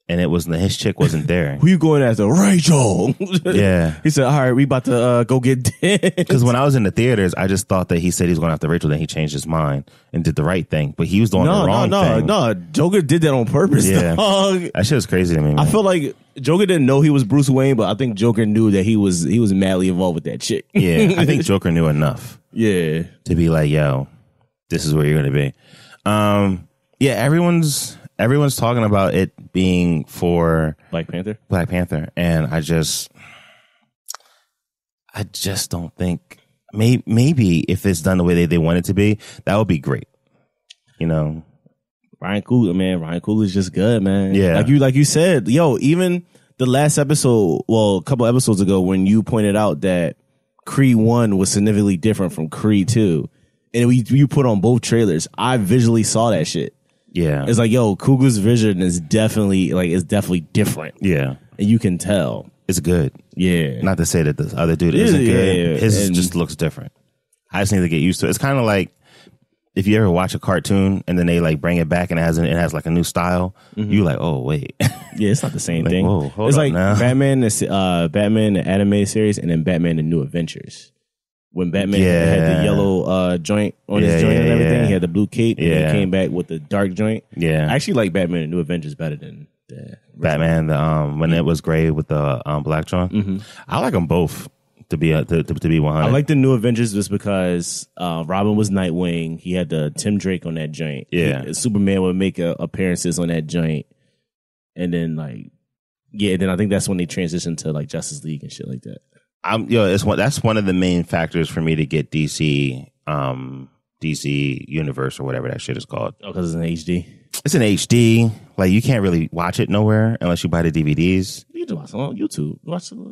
And his chick wasn't there. Who you going after? Rachel. Yeah. He said, all right, we about to go get dead. Because when I was in the theaters, I just thought that he said he was going after Rachel, then he changed his mind and did the right thing. But he was doing the wrong thing. No, Joker did that on purpose, dog. That shit was crazy to me, man. I feel like Joker didn't know he was Bruce Wayne, but I think Joker knew that he was madly involved with that chick. Yeah, I think Joker knew enough. Yeah. To be like, yo, this is where you're going to be. Yeah, everyone's talking about it being for Black Panther, and I just don't think maybe if it's done the way they want it to be, that would be great. You know, Ryan Coogler is just good, man. Yeah, like you said, yo, even the last episode, well, a couple episodes ago, when you pointed out that Creed 1 was significantly different from Creed 2, and you put on both trailers, I visually saw that shit. Yeah. It's like, yo, Coogler's vision is definitely different. Yeah. And you can tell. It's good. Yeah. Not to say that the other dude isn't good. Yeah. His just looks different. I just need to get used to it. It's kind of like if you ever watch a cartoon and then they like bring it back and it has like a new style, you like, oh, wait. Yeah, it's not the same thing. Whoa, hold it's up like now. Batman, the animated series, and then Batman, the New Adventures. When Batman had the yellow joint on his joint and everything, he had the blue cape, and he came back with the dark joint. Yeah, I actually like Batman and New Adventures better than the Batman. When it was gray with the black joint. I like them both to be 100. I like the New Adventures just because Robin was Nightwing. He had the Tim Drake on that joint. Yeah, Superman would make appearances on that joint, and then then I think that's when they transitioned to like Justice League and shit like that. That's one of the main factors for me to get DC Universe or whatever that shit is called. Oh, because it's in HD. It's in HD. Like, you can't really watch it nowhere unless you buy the DVDs. You can watch it on YouTube.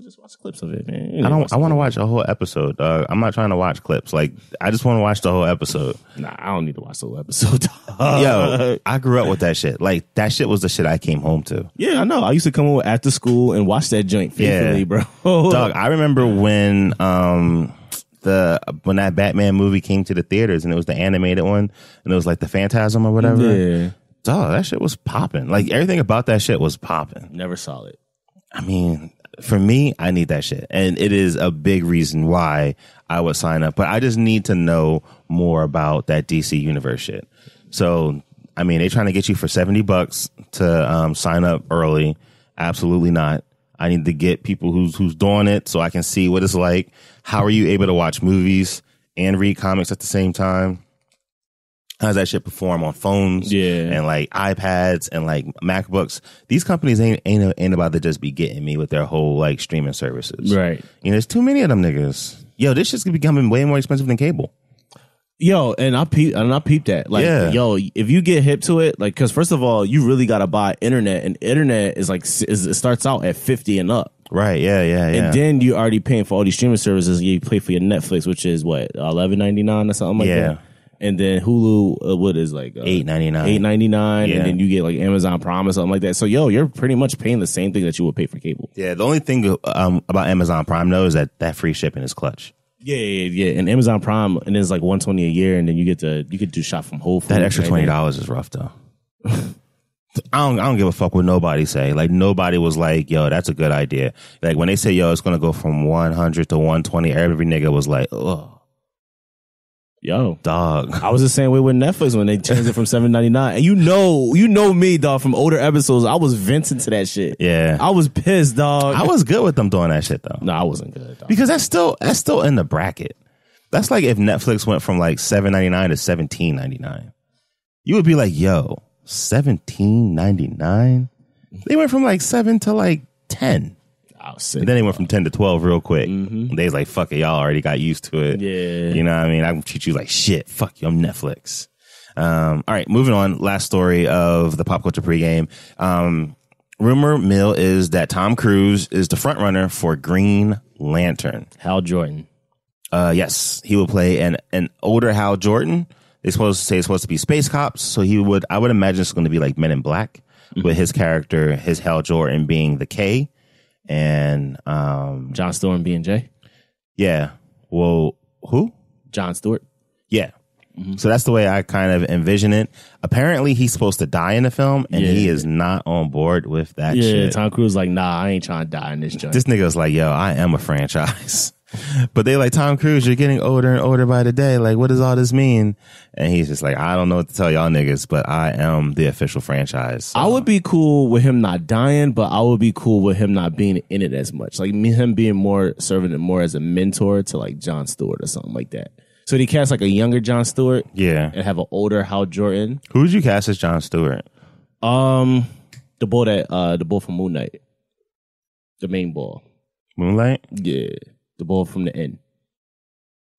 Just watch clips of it, man. I want to watch a whole episode. I'm not trying to watch clips. Like, I just want to watch the whole episode. Nah, I don't need to watch the whole episode. Yo, I grew up with that shit. Like, that shit was the shit I came home to. Yeah, I know. I used to come home after school and watch that joint faithfully, bro. Dog, I remember when when that Batman movie came to the theaters and it was the animated one and it was like the Phantasm or whatever. Yeah. Dog, that shit was popping. Like, everything about that shit was popping. Never saw it. I mean, for me, I need that shit. And it is a big reason why I would sign up. But I just need to know more about that DC Universe shit. So, I mean, they trying to get you for $70 to sign up early. Absolutely not. I need to get people who's doing it so I can see what it's like. How are you able to watch movies and read comics at the same time? How does that shit perform on phones and like iPads and like MacBooks? These companies ain't about to just be getting me with their whole like streaming services. Right. You know, there's too many of them niggas. Yo, this shit's becoming way more expensive than cable. Yo, and I peeped that. Like, yo, if you get hip to it, like, because first of all, you really got to buy internet, and internet is like, it starts out at 50 and up. Right, yeah. And then you already paying for all these streaming services. You pay for your Netflix, which is what, $11.99 or something like that. And then Hulu, what is like $8.99, $8.99, and then you get like Amazon Prime or something like that. So yo, you're pretty much paying the same thing that you would pay for cable. Yeah, the only thing about Amazon Prime though is that free shipping is clutch. Yeah. And Amazon Prime, and it's like $120 a year, and then you could do shop from Whole Foods. That extra $20 is rough though. I don't give a fuck what nobody say. Like, nobody was like, yo, that's a good idea. Like, when they say, yo, it's gonna go from 100 to 120, every nigga was like, ugh. Yo, dog. I was the same way with Netflix when they changed it from $7.99. And you know me, dog, from older episodes, I was venting to that shit. Yeah. I was pissed, dog. I was good with them doing that shit though. No, I wasn't good, dog. Because that's still in the bracket. That's like if Netflix went from like $7.99 to $17.99. You would be like, yo, $17.99? They went from like 7 to like 10. And then they went from 10 to 12 real quick. Mm-hmm. They was like, fuck it, y'all already got used to it. Yeah. You know what I mean? I can treat you like shit. Fuck you, I'm Netflix. All right, moving on. Last story of the Pop Culture Pregame. Rumor mill is that Tom Cruise is the front runner for Green Lantern. Hal Jordan. Yes, he will play an older Hal Jordan. They supposed to say it's supposed to be space cops. So I would imagine it's going to be like Men in Black, with his character, his Hal Jordan being the K. And Jon Stewart being J. Yeah. Well, who? Jon Stewart. Yeah. Mm-hmm. So that's the way I kind of envision it. Apparently, he's supposed to die in the film, and he is not on board with that shit. Yeah, Tom Cruise like, nah, I ain't trying to die in this joint. This nigga's like, yo, I am a franchise. But they like, Tom Cruise, you're getting older and older by the day. Like, what does all this mean? And he's just like, I don't know what to tell y'all niggas, but I am the official franchise. So. I would be cool with him not dying, but I would be cool with him not being in it as much. Like, him being serving it more as a mentor to like Jon Stewart or something like that. So they cast like a younger Jon Stewart, and have an older Hal Jordan. Who would you cast as Jon Stewart? The bull from Moon Knight, the main bull. Moonlight? Yeah, the bull from the end.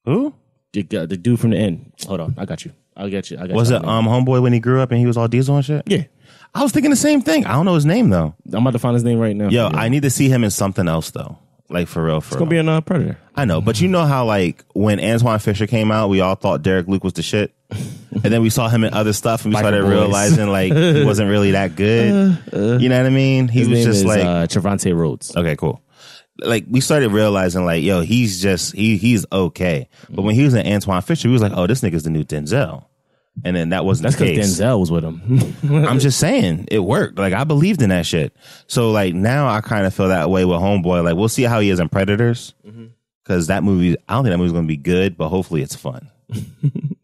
Who? The dude from the end. Hold on, I got you. Was it homeboy when he grew up and he was all diesel and shit? Yeah. I was thinking the same thing. I don't know his name though. I'm about to find his name right now. Yo, I need to see him in something else though. Like for real. It's gonna be in Predator. I know, but you know how like when Antoine Fisher came out, we all thought Derek Luke was the shit, and then we saw him in other stuff, and we started realizing like he wasn't really that good. You know what I mean? He was just like Trevante Rhodes. Okay, cool. Like we started realizing like, yo, he's okay. But when he was in Antoine Fisher, we was like, oh, this nigga's the new Denzel. And then that wasn't the case. That's because Denzel was with him. I'm just saying, it worked. Like, I believed in that shit. So, like, now I kind of feel that way with Homeboy. Like, we'll see how he is in Predators. Because that movie, I don't think that movie's going to be good, but hopefully it's fun.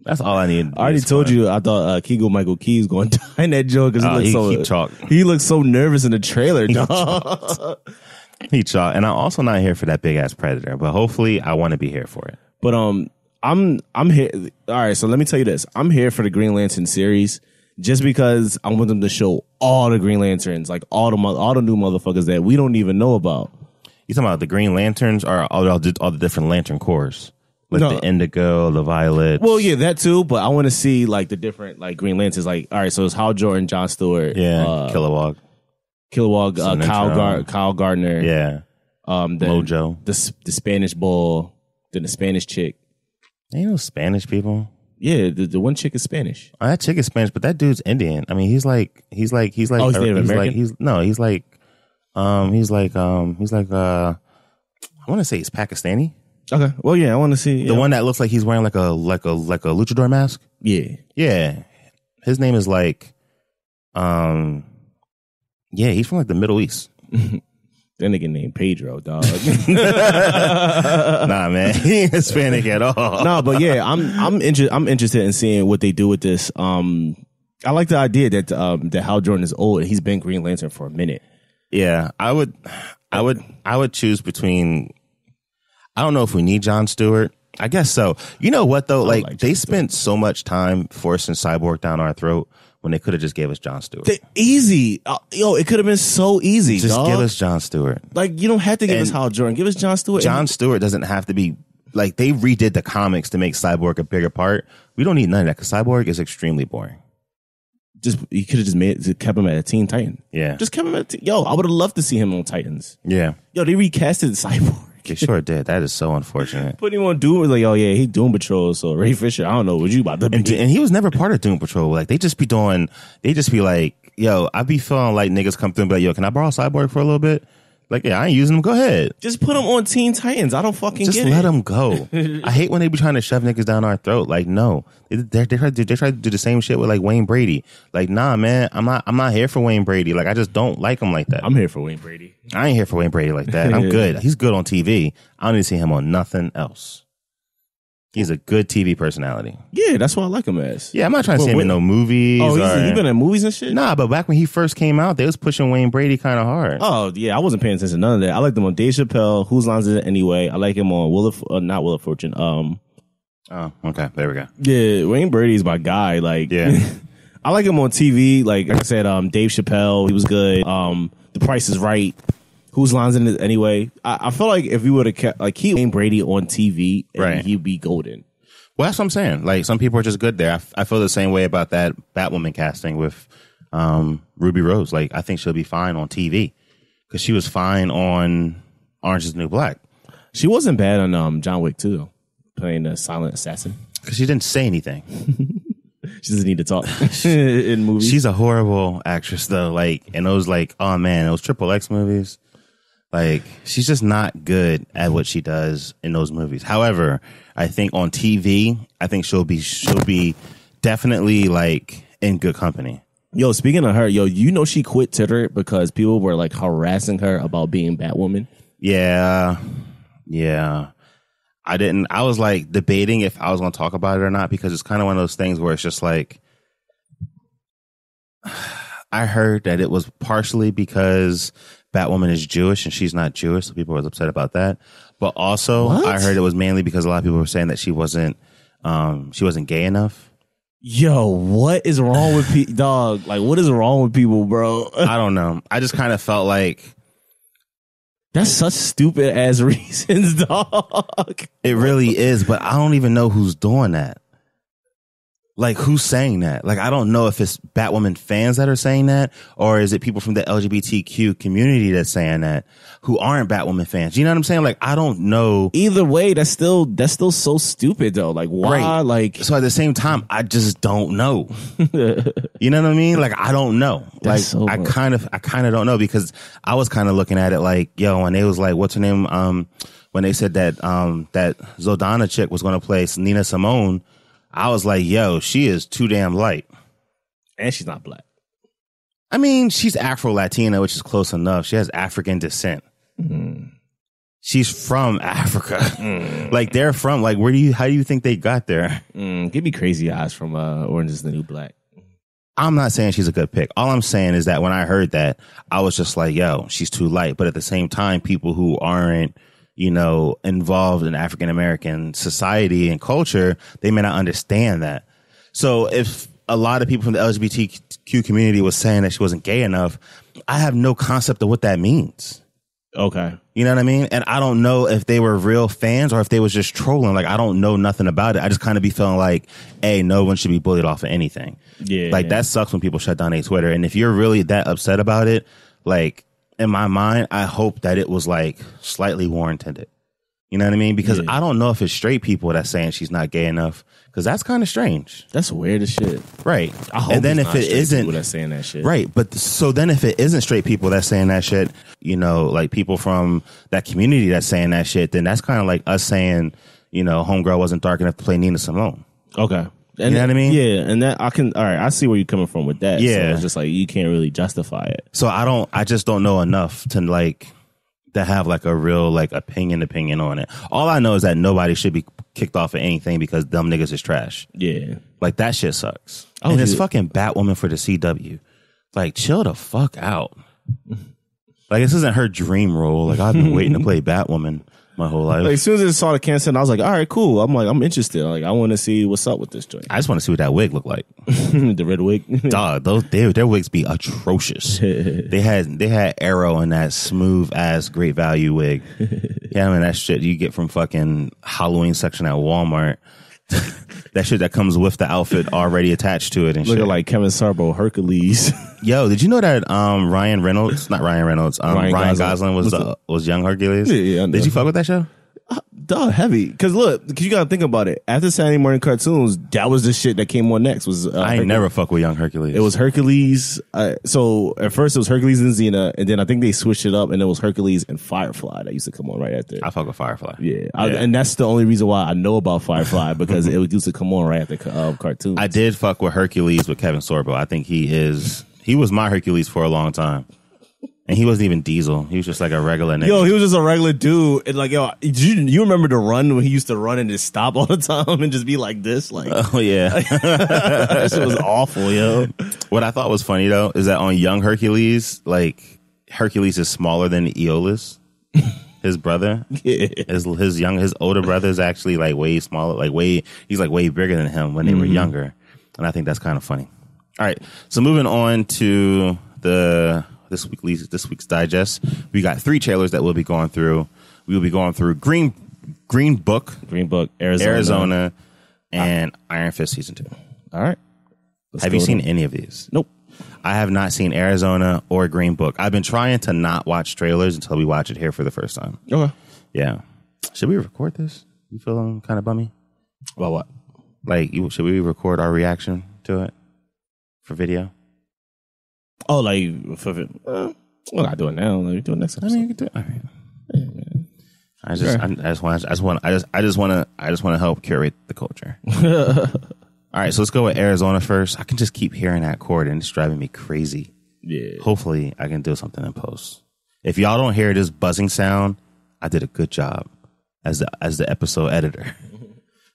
That's all I need. I already told you, I thought Keegan-Michael Key is going to die in that joke because he looks so nervous in the trailer, dog. He chalk. And I'm also not here for that big-ass Predator, but hopefully I want to be here for it. But, I'm here. All right, so let me tell you this. I'm here for the Green Lantern series just because I want them to show all the Green Lanterns, like all the new motherfuckers that we don't even know about. You talking about the Green Lanterns or all the different Lantern Corps? Like the indigo, the violet. Well, yeah, that too. But I want to see like the different like Green Lanterns. Like, all right, so it's Hal Jordan, John Stewart, Kilowog, Kyle Gardner, Mojo, the Spanish bull, then the Spanish chick. Ain't no Spanish people. Yeah, the one chick is Spanish. Oh, that chick is Spanish, but that dude's Indian. I mean, he's like. Oh, he's Native American. I want to say he's Pakistani. Okay. Well, yeah, I want to see the one that looks like he's wearing like a luchador mask. Yeah. His name is like, he's from like the Middle East. That nigga named Pedro, dog. Nah, man, he ain't Hispanic at all. No, but yeah, I'm interested in seeing what they do with this. I like the idea that Hal Jordan is old and he's been Green Lantern for a minute. Yeah, I would choose between. I don't know if we need John Stewart. I guess so. You know what though? Like they spent so much time forcing Cyborg down our throat when they could have just gave us John Stewart. Easy. It could have been so easy. Just give us John Stewart. Like you don't have to give us Hal Jordan. Give us John Stewart. John Stewart doesn't have to be like they redid the comics to make Cyborg a bigger part. We don't need none of that because Cyborg is extremely boring. You could have just kept him at a Teen Titan. Yeah. Just kept him at I would have loved to see him on Titans. Yeah. They recasted Cyborg. They sure did. That is so unfortunate. Put him on Doom was like, he Doom Patrol. So Ray Fisher, I don't know what you about to be. And he was never part of Doom Patrol. Like they just be like, I be feeling like niggas come through and be like, can I borrow Cyborg for a little bit? Like, yeah, I ain't using him. Go ahead. Just put him on Teen Titans. I don't fucking just get it. Just let him go. I hate when they be trying to shove niggas down our throat. Like, no. They try to do the same shit with like Wayne Brady. Like, nah, man, I'm not here for Wayne Brady. Like, I just don't like him like that. I'm here for Wayne Brady. I ain't here for Wayne Brady like that. I'm good. He's good on TV. I don't need to see him on nothing else. He's a good TV personality. Yeah, that's what I like him as. Yeah, I'm not trying to see him in no movies. Oh, he been in movies and shit? Nah, but back when he first came out, they was pushing Wayne Brady kind of hard. Oh, yeah, I wasn't paying attention to none of that. I liked him on Dave Chappelle, Whose Lines Is It Anyway? I like him on not Wheel of Fortune. Oh, okay. There we go. Yeah, Wayne Brady's my guy. Like, yeah. I like him on TV. Like I said, Dave Chappelle, he was good. The Price is Right. Whose Lines Is It Anyway? I feel like if we would have kept, like, Wayne Brady on TV, right, he'd be golden. Well, that's what I'm saying. Like, some people are just good there. I feel the same way about that Batwoman casting with Ruby Rose. Like, I think she'll be fine on TV because she was fine on Orange is the New Black. She wasn't bad on John Wick 2, though, playing the silent assassin. Because she didn't say anything. She doesn't need to talk in movies. She's a horrible actress, though. Like, in those, like, oh, man, those XXX movies. Like, she's just not good at what she does in those movies. However, I think on TV, I think she'll be definitely like in good company. Yo, speaking of her, she quit Twitter because people were like harassing her about being Batwoman. Yeah. I was like debating if I was going to talk about it or not because it's kind of one of those things where it's just like, I heard that it was partially because Batwoman is Jewish and she's not Jewish, so people were upset about that. But also, I heard it was mainly because a lot of people were saying that she wasn't gay enough. Yo, what is wrong with people, dog? Like, what is wrong with people, bro? I don't know. I just kind of felt like that's such stupid ass reasons, dog. It really is, but I don't even know who's doing that. Like, who's saying that? Like, I don't know if it's Batwoman fans that are saying that, or is it people from the LGBTQ community that's saying that who aren't Batwoman fans? You know what I'm saying? Like, I don't know. Either way, that's still so stupid, though. Like, why? Right. Like, so at the same time, I just don't know. You know what I mean? Like, I don't know. Like, so I kind of don't know because I was kind of looking at it like, yo, and they was like, what's her name? When they said that that Zodana chick was going to play Nina Simone. I was like, yo, she is too damn light. And she's not black. I mean, she's Afro-Latina, which is close enough. She has African descent. Mm. She's from Africa. Mm. Like, they're from, like, how do you think they got there? Give me Crazy Eyes from Orange is the New Black. I'm not saying she's a good pick. All I'm saying is that when I heard that, I was just like, yo, she's too light. But at the same time, people who aren't, involved in African-American society and culture, they may not understand that. So if a lot of people from the LGBTQ community was saying that she wasn't gay enough, I have no concept of what that means. Okay. You know what I mean? And I don't know if they were real fans or if they was just trolling. Like, I don't know nothing about it. I just kind of be feeling like, hey, no one should be bullied off of anything. Yeah. Like, that sucks when people shut down their Twitter. And if you're really that upset about it, like, in my mind, I hope that it was, like, slightly warranted. You know what I mean? Because I don't know if it's straight people that's saying she's not gay enough. Because that's kind of strange. That's weird as shit. Right. I hope and then it's if not it straight isn't people that's saying that shit. Right. But so then if it isn't straight people that's saying that shit, you know, like people from that community that's saying that shit, then that's kind of like us saying, you know, homegirl wasn't dark enough to play Nina Simone. Okay. And you know what I mean? Yeah. And that all right. I see where you're coming from with that. Yeah. So it's just like, you can't really justify it. So I just don't know enough to like, to have like a real like opinion on it. All I know is that nobody should be kicked off of anything because dumb niggas is trash. Yeah. Like that shit sucks. And it's fucking Batwoman for the CW. Like chill the fuck out. Like this isn't her dream role. Like I've been waiting to play Batwoman my whole life. Like as soon as I saw the cancer, I was like, all right, cool. I'm interested. Like I want to see what's up with this joint. I just want to see what that wig looked like. The red wig. Dog, their wigs be atrocious. They had Arrow in that smooth ass great value wig. Yeah, I mean that shit you get from fucking Halloween section at Walmart. That shit that comes with the outfit already attached to it and Looking shit. like Kevin Sorbo Hercules. Yo, did you know that Ryan Gosling was young Hercules? Yeah, I know. Did you fuck with that show? Duh, heavy. Because look, you gotta think about it. After Saturday morning cartoons, that was the shit that came on next. Was I ain't never fuck with young Hercules. It was Hercules. So at first it was Hercules and Xena, and then I think they switched it up, and it was Hercules and Firefly that used to come on right after. I fuck with Firefly. Yeah, and that's the only reason why I know about Firefly because it used to come on right after cartoons. I did fuck with Hercules with Kevin Sorbo. I think he was my Hercules for a long time. And he wasn't even Diesel. He was just like a regular nigga. Yo, he was just a regular dude. And like, yo, you remember the run when he used to run and just stop all the time and just be like this? Like, oh, yeah. That shit was awful, yo. What I thought was funny, though, is that on young Hercules, like, Hercules is smaller than Aeolus, his brother. Yeah. His older brother is actually like way smaller, he's like way bigger than him when they were younger. And I think that's kind of funny. All right. So moving on to this week's digest, we got 3 trailers that we'll be going through. We will be going through Green Book, Arizona, and Iron Fist season 2. All right. Have you seen any of these? Nope. I have not seen Arizona or Green Book. I've been trying to not watch trailers until we watch it here for the first time. Okay. Yeah. Should we record this? You feeling kind of bummy? About what? Like, should we record our reaction to it for video? Oh, like, we're not doing it now. Like, we do it next episode. I mean, you can do it. All right. Yeah, man. I just want to help curate the culture. All right, so let's go with Arizona first. I can just keep hearing that chord and it's driving me crazy. Yeah. Hopefully, I can do something in post. If y'all don't hear this buzzing sound, I did a good job as the episode editor.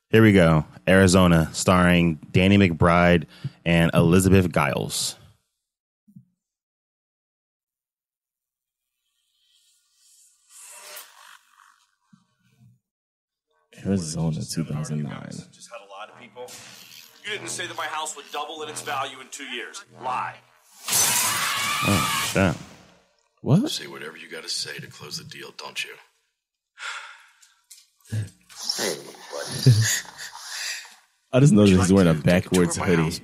Here we go. Arizona, starring Danny McBride and Elizabeth Giles. Arizona 2009. Just had a lot of people. You didn't say that my house would double in its value in 2 years. Lie. Oh, shit. What? Say whatever you got to say to close the deal, don't you? Hey, buddy. I just noticed he's wearing a backwards hoodie.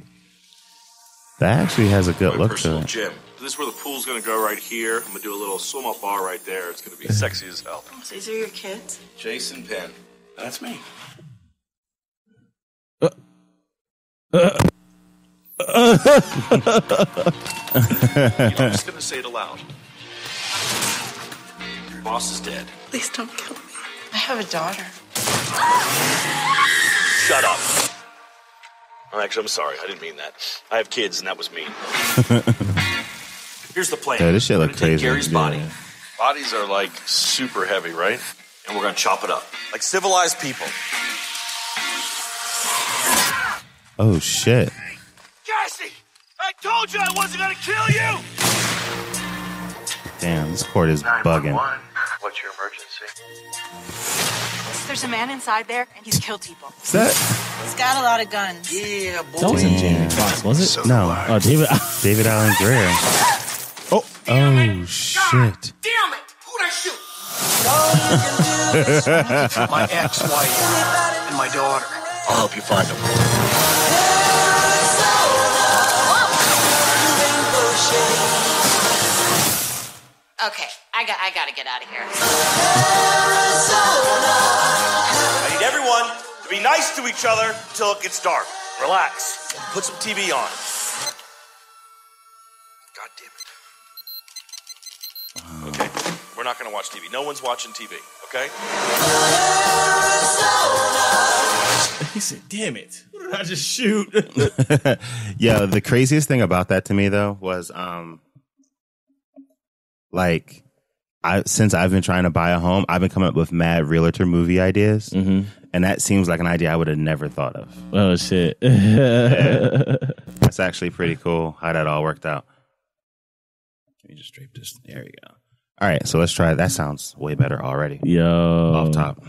That actually has a good My look to personal it. gym. This is where the pool's going to go right here. I'm going to do a little swim-up bar right there. It's going to be sexy as hell. So these are your kids? Jason Penn. That's me. You know, I'm just going to say it aloud. Your boss is dead. Please don't kill me. I have a daughter. Shut up. Actually, I'm sorry. I didn't mean that. I have kids, and that was mean. Here's the plan. Yeah, this shit We're look gonna take crazy. Gary's Yeah. body. Bodies are like super heavy, right? And we're gonna chop it up like civilized people. Oh, shit. Cassie, I told you I wasn't gonna kill you. Damn, this cord is bugging. What's your emergency? There's a man inside there, and he's killed people. Is that? He's got a lot of guns. Yeah, boy. That wasn't Jamie Foxx, was it? No. Oh, David. David Allen Greer. Oh, shit. Damn it! Who Who'd I shoot? My ex-wife and my daughter. I'll help you find them. Okay, I gotta get out of here. I need everyone to be nice to each other until it gets dark. Relax. Put some TV on. God damn it. Okay, we're not going to watch TV. No one's watching TV, okay? He said, damn it. What did I just shoot? Yeah, the craziest thing about that to me, though, was since I've been trying to buy a home, I've been coming up with mad realtor movie ideas. Mm-hmm. And that seems like an idea I would have never thought of. Oh, shit. Yeah. That's actually pretty cool how that all worked out. Let me just drape this. There you go. All right, so let's try it. That sounds way better already. Yo. Off top.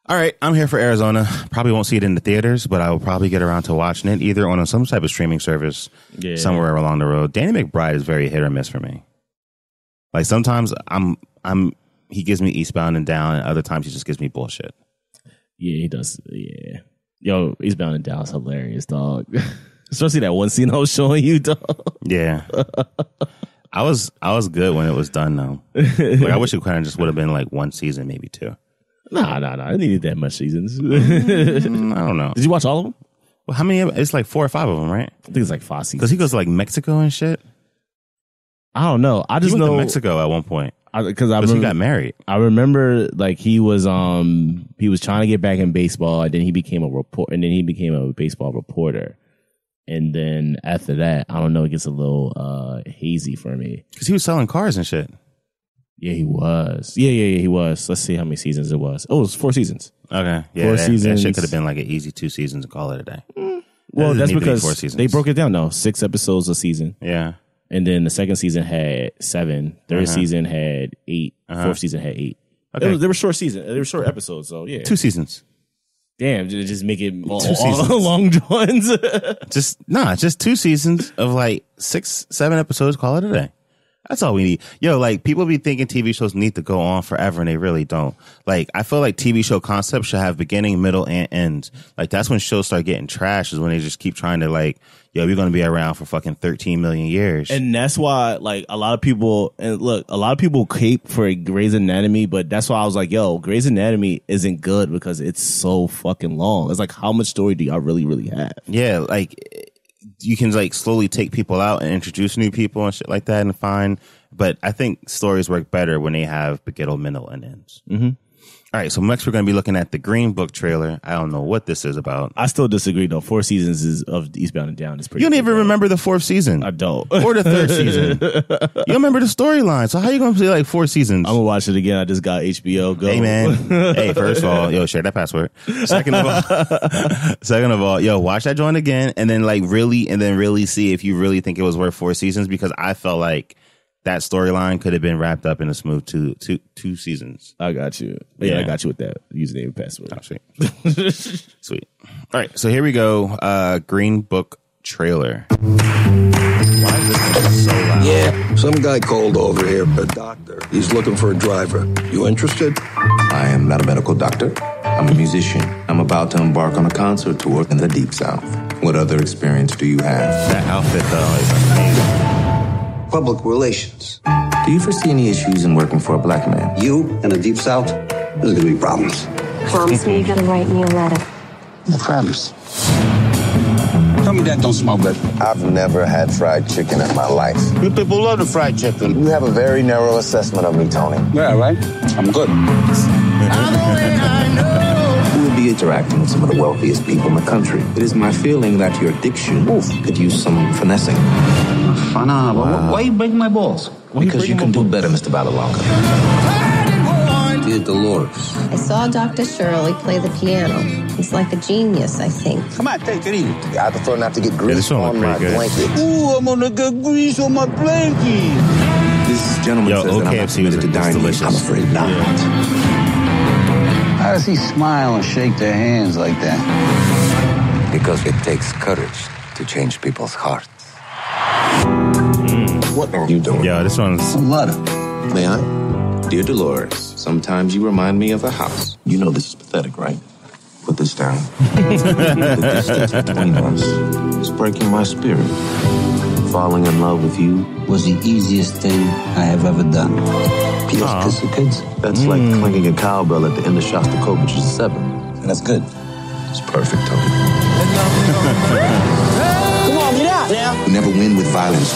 All right, I'm here for Arizona. Probably won't see it in the theaters, but I will probably get around to watching it either on some type of streaming service somewhere along the road. Danny McBride is very hit or miss for me. Like sometimes he gives me Eastbound and Down, and other times he just gives me bullshit. Yeah, he does. Yeah. Yo, Eastbound and Down is hilarious, dog. Especially that one scene I was showing you, dog. Yeah. I was good when it was done, though. Like, I wish it kind of just would have been like one season, maybe two. Nah. I needed that much seasons. I don't know. Did you watch all of them? Well, how many? It's like 4 or 5 of them, right? I think it's like 5 seasons. Because he goes to like Mexico and shit. I don't know. I just he went know to Mexico at one point because he got married. I remember like he was trying to get back in baseball, and then he became a baseball reporter. And then after that, I don't know, it gets a little hazy for me. Because he was selling cars and shit. Yeah, he was. Yeah, he was. Let's see how many seasons it was. Oh, it was 4 seasons. Okay. Yeah, 4 seasons. That shit could have been like an easy 2 seasons and call it a day. Well, that's because they broke it down, though. 6 episodes a season. Yeah. And then the second season had 7. Third season had 8. Fourth season had 8. Okay. They were short seasons. They were short episodes, so yeah. 2 seasons. Damn, just make it all long ones. just 2 seasons of like 6, 7 episodes. Call it a day. That's all we need. Yo, like people be thinking TV shows need to go on forever, and they really don't. Like I feel like TV show concepts should have beginning, middle, and ends. Like that's when shows start getting trash. Is when they just keep trying to like, yo, we're gonna be around for fucking 13 million years. And that's why, like a lot of people cape for Grey's Anatomy, but that's why I was like, yo, Grey's Anatomy isn't good because it's so fucking long. It's like, how much story do y'all really have? Yeah, like. You can like slowly take people out and introduce new people and shit like that and fine. But I think stories work better when they have beginning, middle, and ends. Mm-hmm. All right, so next we're going to be looking at the Green Book trailer. I don't know what this is about. I still disagree, though. 4 seasons of Eastbound and Down is pretty. You don't even remember the 4th season. I don't. Or the 3rd season. You don't remember the storyline. So how you going to say like 4 seasons? I'm going to watch it again. I just got HBO. Go. Hey, man. Hey, first of all, yo, share that password. Second of all, yo, watch that joint again and then really see if you really think it was worth 4 seasons, because I felt like that storyline could have been wrapped up in a smooth two seasons. I got you. Yeah, I got you with that username and password. Oh, sweet. Sweet. All right, so here we go. Green Book trailer. Why is this so loud? Yeah, some guy called over here, a doctor. He's looking for a driver. You interested? I am not a medical doctor. I'm a musician. I'm about to embark on a concert tour in the Deep South. What other experience do you have? That outfit, though, is amazing. Public relations. Do you foresee any issues in working for a black man? You in the Deep South? There's gonna be problems. Promise me you're gonna write me a letter. I promise. Tell me that don't smell good. I've never had fried chicken in my life. You people love the fried chicken. You have a very narrow assessment of me, Tony. Yeah, right? I'm good. You will be interacting with some of the wealthiest people in the country. It is my feeling that your diction could use some finessing. Why you break my balls? Because you can do better, Mr. Badalonga. Dear Dolores. I saw Dr. Shirley play the piano. He's like a genius, I think. Come on, take it easy. I prefer not to get grease on my blanket. Ooh, I'm gonna get grease on my blanket. This gentleman says that I'm not committed to dining. I'm afraid not. How does he smile and shake their hands like that? Because it takes courage to change people's hearts. What are you doing? Yo, this one's A letter. May I? Dear Dolores, sometimes you remind me of a house. You know this is pathetic, right? Put this down. The distance between us is breaking my spirit. Falling in love with you Was the easiest thing I have ever done. P.S. Kiss the kids. That's like clinking a cowbell at the end of Shostakovich's 7. And that's good. It's perfect, Tony. Come on, get out now. You never win with violence.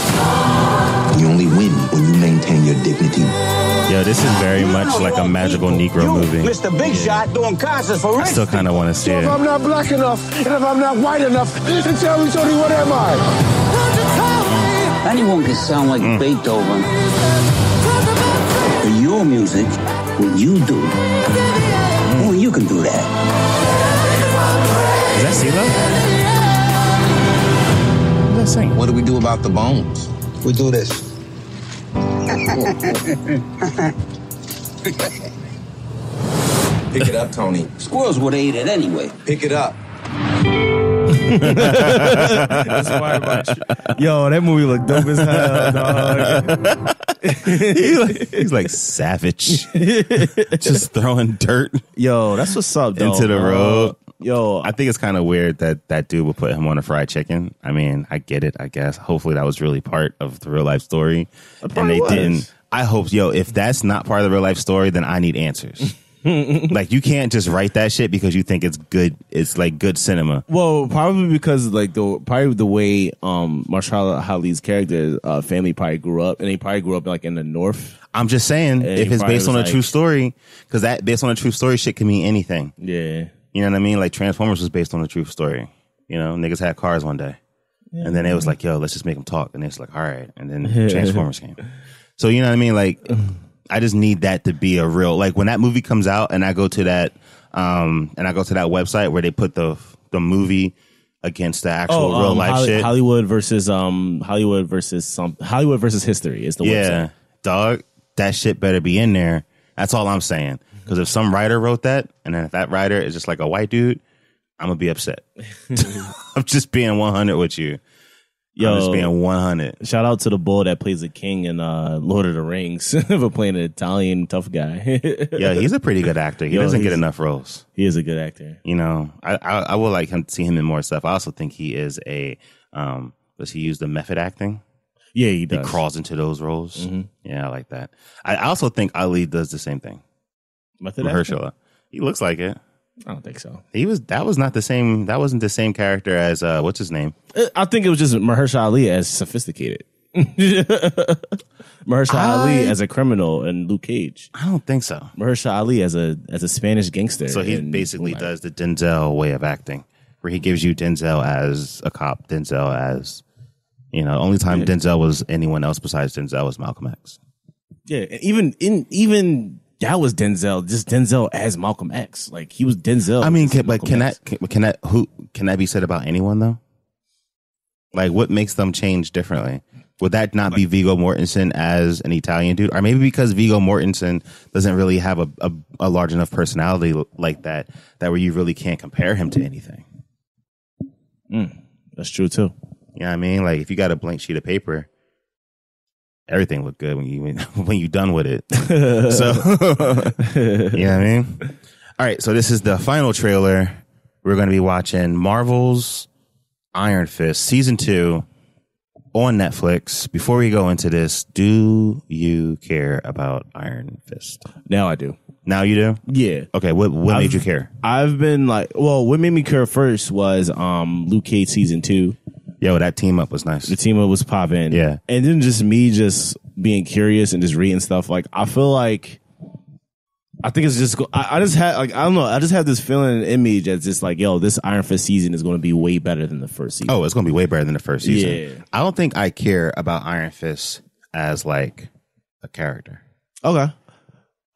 You only win when you maintain your dignity. Yo, this is very much like a magical Negro movie. Mr. Big Shot doing concerts for I rich. still kind of want to see So if it. I'm not black enough, and if I'm not white enough, then tell me, Tony, what am I? Anyone can sound like Beethoven. But your music, what you do, only you can do that. Is that CeeLo? Who's that singing? What do we do about the bones? We do this. Pick it up, Tony. Squirrels would have ate it anyway. Pick it up. Yo, that movie looked dope as hell, dog. He's like savage. Just throwing dirt Yo, that's what's up, though. into the road. Yo, I think it's kind of weird that that dude would put him on a fried chicken. I mean, I get it, I guess. Hopefully that was really part of the real life story. And they didn't. I hope, if that's not part of the real life story, then I need answers. Like, you can't just write that shit because you think it's good. It's like good cinema. Well, probably because like the way Mahershala Ali's character family probably grew up, and he probably grew up like in the North. I'm just saying, And if he it's probably based was on a like- true story, because that based on a true story shit can mean anything. Yeah. You know what I mean? Like Transformers was based on a true story. You know, niggas had cars one day, and then it was like, yo, let's just make them talk, and it's like, all right, and then Transformers came. So you know what I mean? Like, I just need that to be a real, like when that movie comes out, and I go to that, website where they put the movie against the actual real life shit. Hollywood versus history is the website. Dog, that shit better be in there. That's all I'm saying. Because if some writer wrote that, and then if that writer is just like a white dude, I'm gonna be upset. I'm just being 100 with you. Yo, I'm just being 100. Shout out to the bull that plays the king in Lord of the Rings for playing an Italian tough guy. Yeah, he's a pretty good actor. He doesn't get enough roles. He is a good actor. You know, I would like him to see him in more stuff. I also think he is a does he use the method acting? Yeah, he does. He crawls into those roles. Mm-hmm. Yeah, I like that. I also think Ali does the same thing. Method acting? Mahershala. He looks like it. I don't think so. That wasn't the same character as what's his name? I think it was just Mahershala Ali as sophisticated. Mahershala Ali as a criminal and Luke Cage. I don't think so. Mahershala Ali as a Spanish gangster. So he basically does the Denzel way of acting, where he gives you Denzel as a cop, Denzel as, you know, only time Denzel was anyone else besides Denzel was Malcolm X. Yeah, even that was Denzel, just Denzel as Malcolm X. Like he was Denzel. I mean, can that be said about anyone though? Like, what makes them change differently? Would that not be Viggo Mortensen as an Italian dude? Or maybe because Viggo Mortensen doesn't really have a large enough personality like that where you really can't compare him to anything. That's true too. You know what I mean? Like, if you got a blank sheet of paper, everything looked good when you done with it. So, you know what I mean? All right, so this is the final trailer. We're going to be watching Marvel's Iron Fist Season 2 on Netflix. Before we go into this, do you care about Iron Fist? Now I do. Now you do? Yeah. Okay, what made you care? I've been like, well, what made me care first was Luke Cage Season 2. Yo, that team up was nice. The team up was popping. Yeah. And then just me just being curious and just reading stuff. Like, I feel like, I think it's just, I just had, like, I don't know. I just have this feeling and image that's just like, yo, this Iron Fist season is going to be way better than the first season. Oh, it's going to be way better than the first season. Yeah. I don't think I care about Iron Fist as like a character. Okay.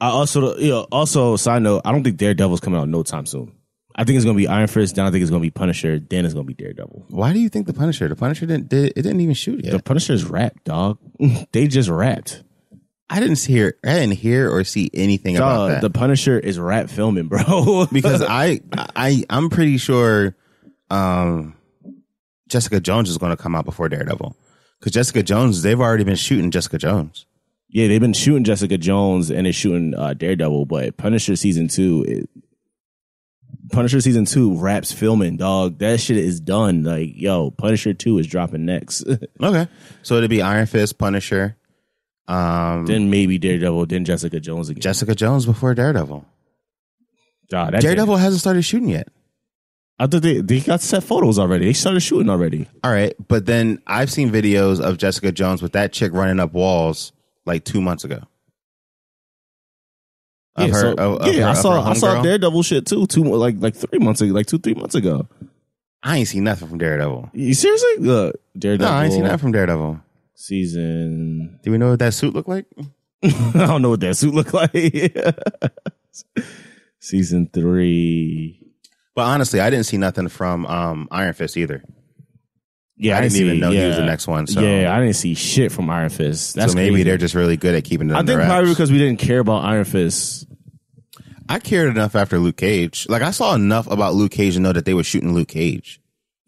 I also, side note, I don't think Daredevil's coming out no time soon. I think it's going to be Iron Fist, then I think it's going to be Punisher, then it's going to be Daredevil. Why do you think the Punisher? The Punisher didn't even shoot yet. The Punisher's wrapped, dog. They just wrapped. I didn't hear or see anything about that. The Punisher is wrap filming, bro. Because I'm pretty sure Jessica Jones is going to come out before Daredevil. Because Jessica Jones, they've already been shooting Jessica Jones. Yeah, they've been shooting Jessica Jones and they're shooting Daredevil, but Punisher season 2 wraps filming, dog. That shit is done. Like, yo, Punisher 2 is dropping next. Okay. So it'll be Iron Fist, Punisher. Then maybe Daredevil, then Jessica Jones again. Jessica Jones before Daredevil. Daredevil hasn't started shooting yet. I thought they got set photos already. They started shooting already. All right. But then I've seen videos of Jessica Jones with that chick running up walls like 2 months ago. I saw Daredevil shit too. 3 months ago, 2-3 months ago. I ain't seen nothing from Daredevil. You seriously? Daredevil. No, I ain't seen nothing from Daredevil. Season. Do we know what that suit looked like? I don't know what that suit looked like. Season 3. But honestly, I didn't see nothing from Iron Fist either. Yeah, I didn't even know he was the next one. So. Yeah, I didn't see shit from Iron Fist. That's so maybe crazy. they're just really good at keeping it under wraps. Probably because we didn't care about Iron Fist. I cared enough after Luke Cage. Like, I saw enough about Luke Cage to know that they were shooting Luke Cage.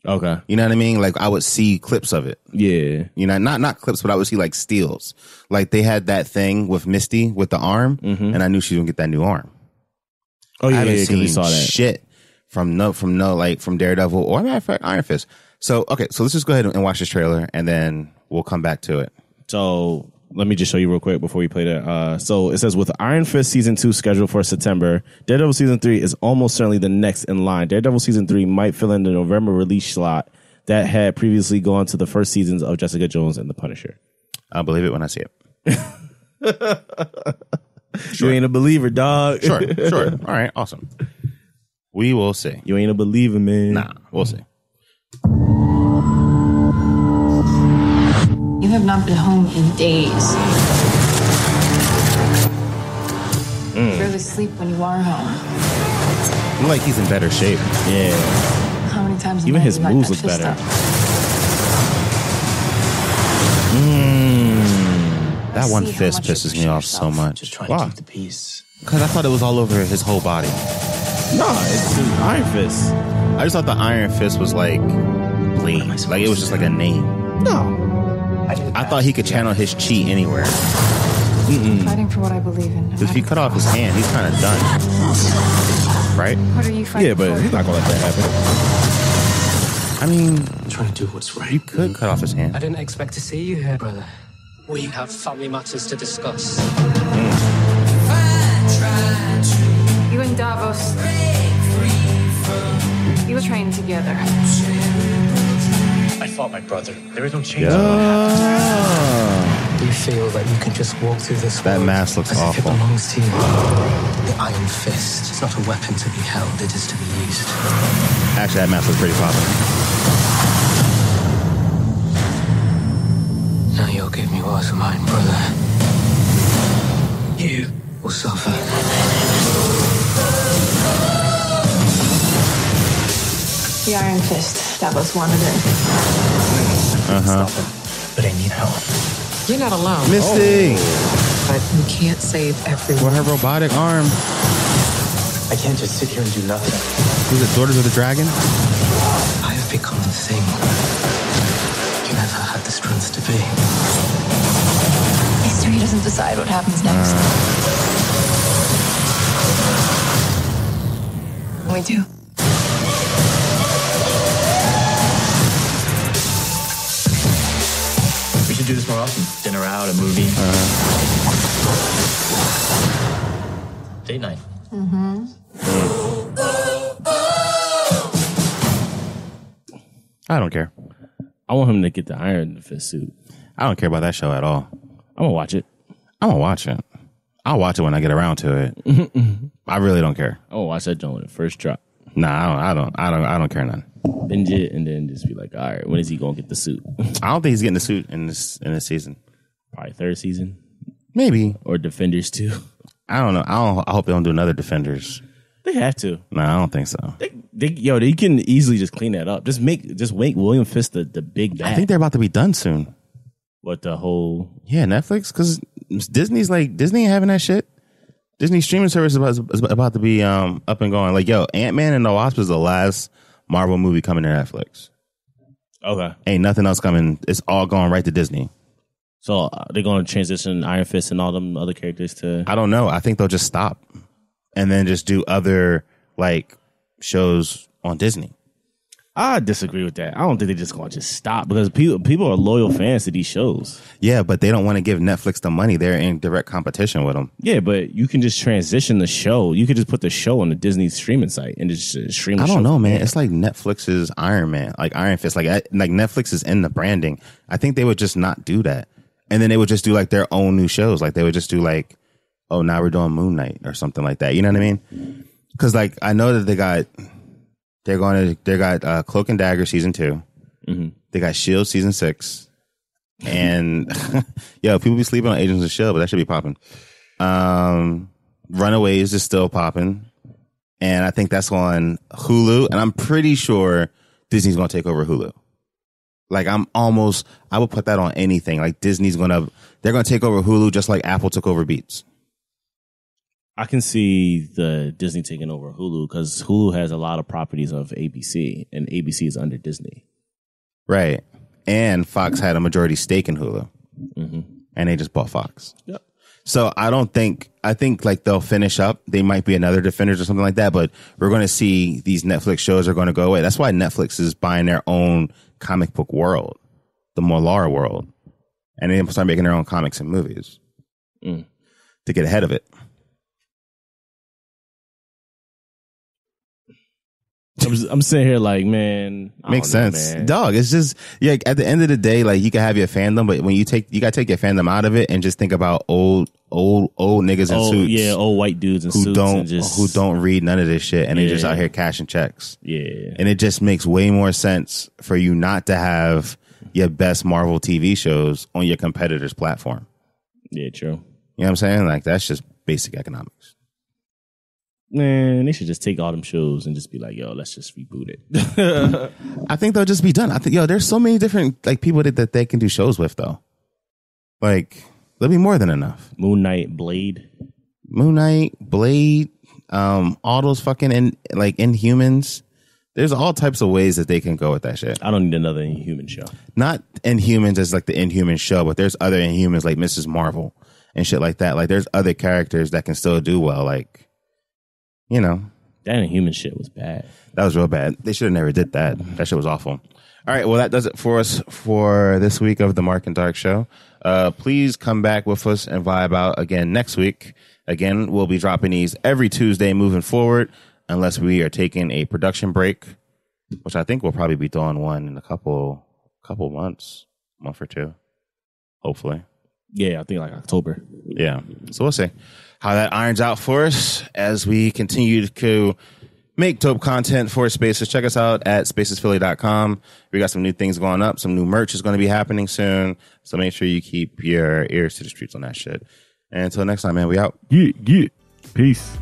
Okay. You know what I mean? Like, I would see clips of it. Yeah. You know, not clips, but I would see, like, steals. Like, they had that thing with Misty with the arm, and I knew she was going to get that new arm. Oh, yeah, I haven't seen we saw that. shit from Daredevil or, matter of fact, Iron Fist. So, okay, so let's just go ahead and watch this trailer, and then we'll come back to it. So, let me just show you real quick before we play that. So, it says, with Iron Fist Season 2 scheduled for September, Daredevil Season 3 is almost certainly the next in line. Daredevil Season 3 might fill in the November release slot that had previously gone to the first seasons of Jessica Jones and The Punisher. I'll believe it when I see it. Sure. You ain't a believer, dog. Sure. All right, awesome. We will see. You ain't a believer, man. Nah, we'll see. You have not been home in days. You barely sleep when you are home. Look like he's in better shape. Yeah. How many times? Even his moves look better. That one fist pisses me off so much. Just trying to keep the peace. Because I thought it was all over his whole body. No, it's an Iron Fist. I just thought the Iron Fist was like Blade. Like it was just like a name. No. I thought he could channel his chi anywhere. Fighting for what I believe in. Because if he cut off his hand, he's kind of done. Right? What are you fighting Yeah, but for? he's not going to let that happen. I mean, I'm trying to do what's right. you could cut off his hand. I didn't expect to see you here, brother. We have family matters to discuss. You and Davos. You were trained together. I fought my brother. There is no change. You feel that you can just walk through this That world mask looks as if awful. it belongs to you. The Iron Fist is not a weapon to be held, it is to be used. Actually, that mask was pretty popping. Now you'll give me what's mine, brother. You will suffer. The Iron Fist. Davos wanted it. Stop it. But I need help. You're not alone. Misty! But you can't save everyone. With her robotic arm. I can't just sit here and do nothing. Was it Daughters of the Dragon? I have become the thing you never had the strength to be. History doesn't decide what happens next. We do. We should do this more often. Dinner out, a movie. Date night. I don't care. I want him to get the Iron Fist suit. I don't care about that show at all. I'm going to watch it. I'm going to watch it. I'll watch it when I get around to it. I really don't care. I'm going to watch that joint when it first drop. Nah, I don't care none. Binge it and then just be like, all right, when is he going to get the suit? I don't think he's getting the suit in this season. Probably third season. Maybe. Or Defenders 2. I don't know. I hope they don't do another Defenders. They have to. No, I don't think so. They can easily just clean that up. Just make William Fisk the big bad. I think they're about to be done soon. What, the whole... Yeah, Netflix, because Disney having that shit. Disney streaming service is about to be up and going. Like, yo, Ant-Man and the Wasp is the last Marvel movie coming to Netflix. Okay. Ain't nothing else coming. It's all going right to Disney. So they're going to transition Iron Fist and all them other characters to... I don't know. I think they'll just stop and then just do other like shows on Disney. I disagree with that. I don't think they're just going to just stop because people are loyal fans to these shows. Yeah, but they don't want to give Netflix the money. They're in direct competition with them. Yeah, but you can just transition the show. You could just put the show on the Disney streaming site and just stream the show. I don't know, man. It's like Netflix's Iron Man, like Iron Fist. Like Netflix is in the branding. I think they would just not do that. And then they would just do like their own new shows. Like they would just do like, oh, now we're doing Moon Knight or something like that. You know what I mean? Because like I know that they got Cloak and Dagger season 2. Mm-hmm. They got Shield season 6. And yo, people be sleeping on Agents of Shield, but that should be popping. Runaways is still popping. And I think that's on Hulu. And I'm pretty sure Disney's gonna take over Hulu. Like I would put that on anything. Like they're gonna take over Hulu just like Apple took over Beats. I can see the Disney taking over Hulu because Hulu has a lot of properties of ABC and ABC is under Disney. Right. And Fox had a majority stake in Hulu. Mm-hmm. And they just bought Fox. Yep. So I think like they'll finish up. They might be another Defenders or something like that, but we're going to see these Netflix shows are going to go away. That's why Netflix is buying their own comic book world, the Molar world. And they start making their own comics and movies to get ahead of it. I'm sitting here like, man, makes sense, man. Dog. It's just at the end of the day, like you can have your fandom, but when you gotta take your fandom out of it and just think about old niggas in suits, old white dudes in suits who don't read none of this shit and they just out here cashing checks. Yeah, and it just makes way more sense for you not to have your best Marvel TV shows on your competitor's platform. Yeah, true. You know what I'm saying? Like that's just basic economics. Man, they should just take all them shows and just be like, yo, let's just reboot it. I think they'll just be done. I think, there's so many different like people that they can do shows with though. Like, there'll be more than enough. Moon Knight, Blade, all those fucking Inhumans. There's all types of ways that they can go with that shit. I don't need another Inhuman show. Not Inhumans as like the Inhuman show, but there's other Inhumans like Mrs. Marvel and shit like that. Like, there's other characters that can still do well. Like, that Inhuman shit was bad. That was real bad. They should have never did that. That shit was awful. All right, well, that does it for us for this week of the Mark and Dark Show. Please come back with us and vibe out again next week. Again, we'll be dropping these every Tuesday moving forward, unless we are taking a production break, which I think we'll probably be doing one in a couple months, month or two, hopefully. Yeah, I think like October. Yeah, so we'll see how that irons out for us as we continue to make dope content for Spaces. Check us out at spacesphilly.com. We got some new things going up. Some new merch is going to be happening soon. So make sure you keep your ears to the streets on that shit. And until next time, man, we out. Yeah. Peace.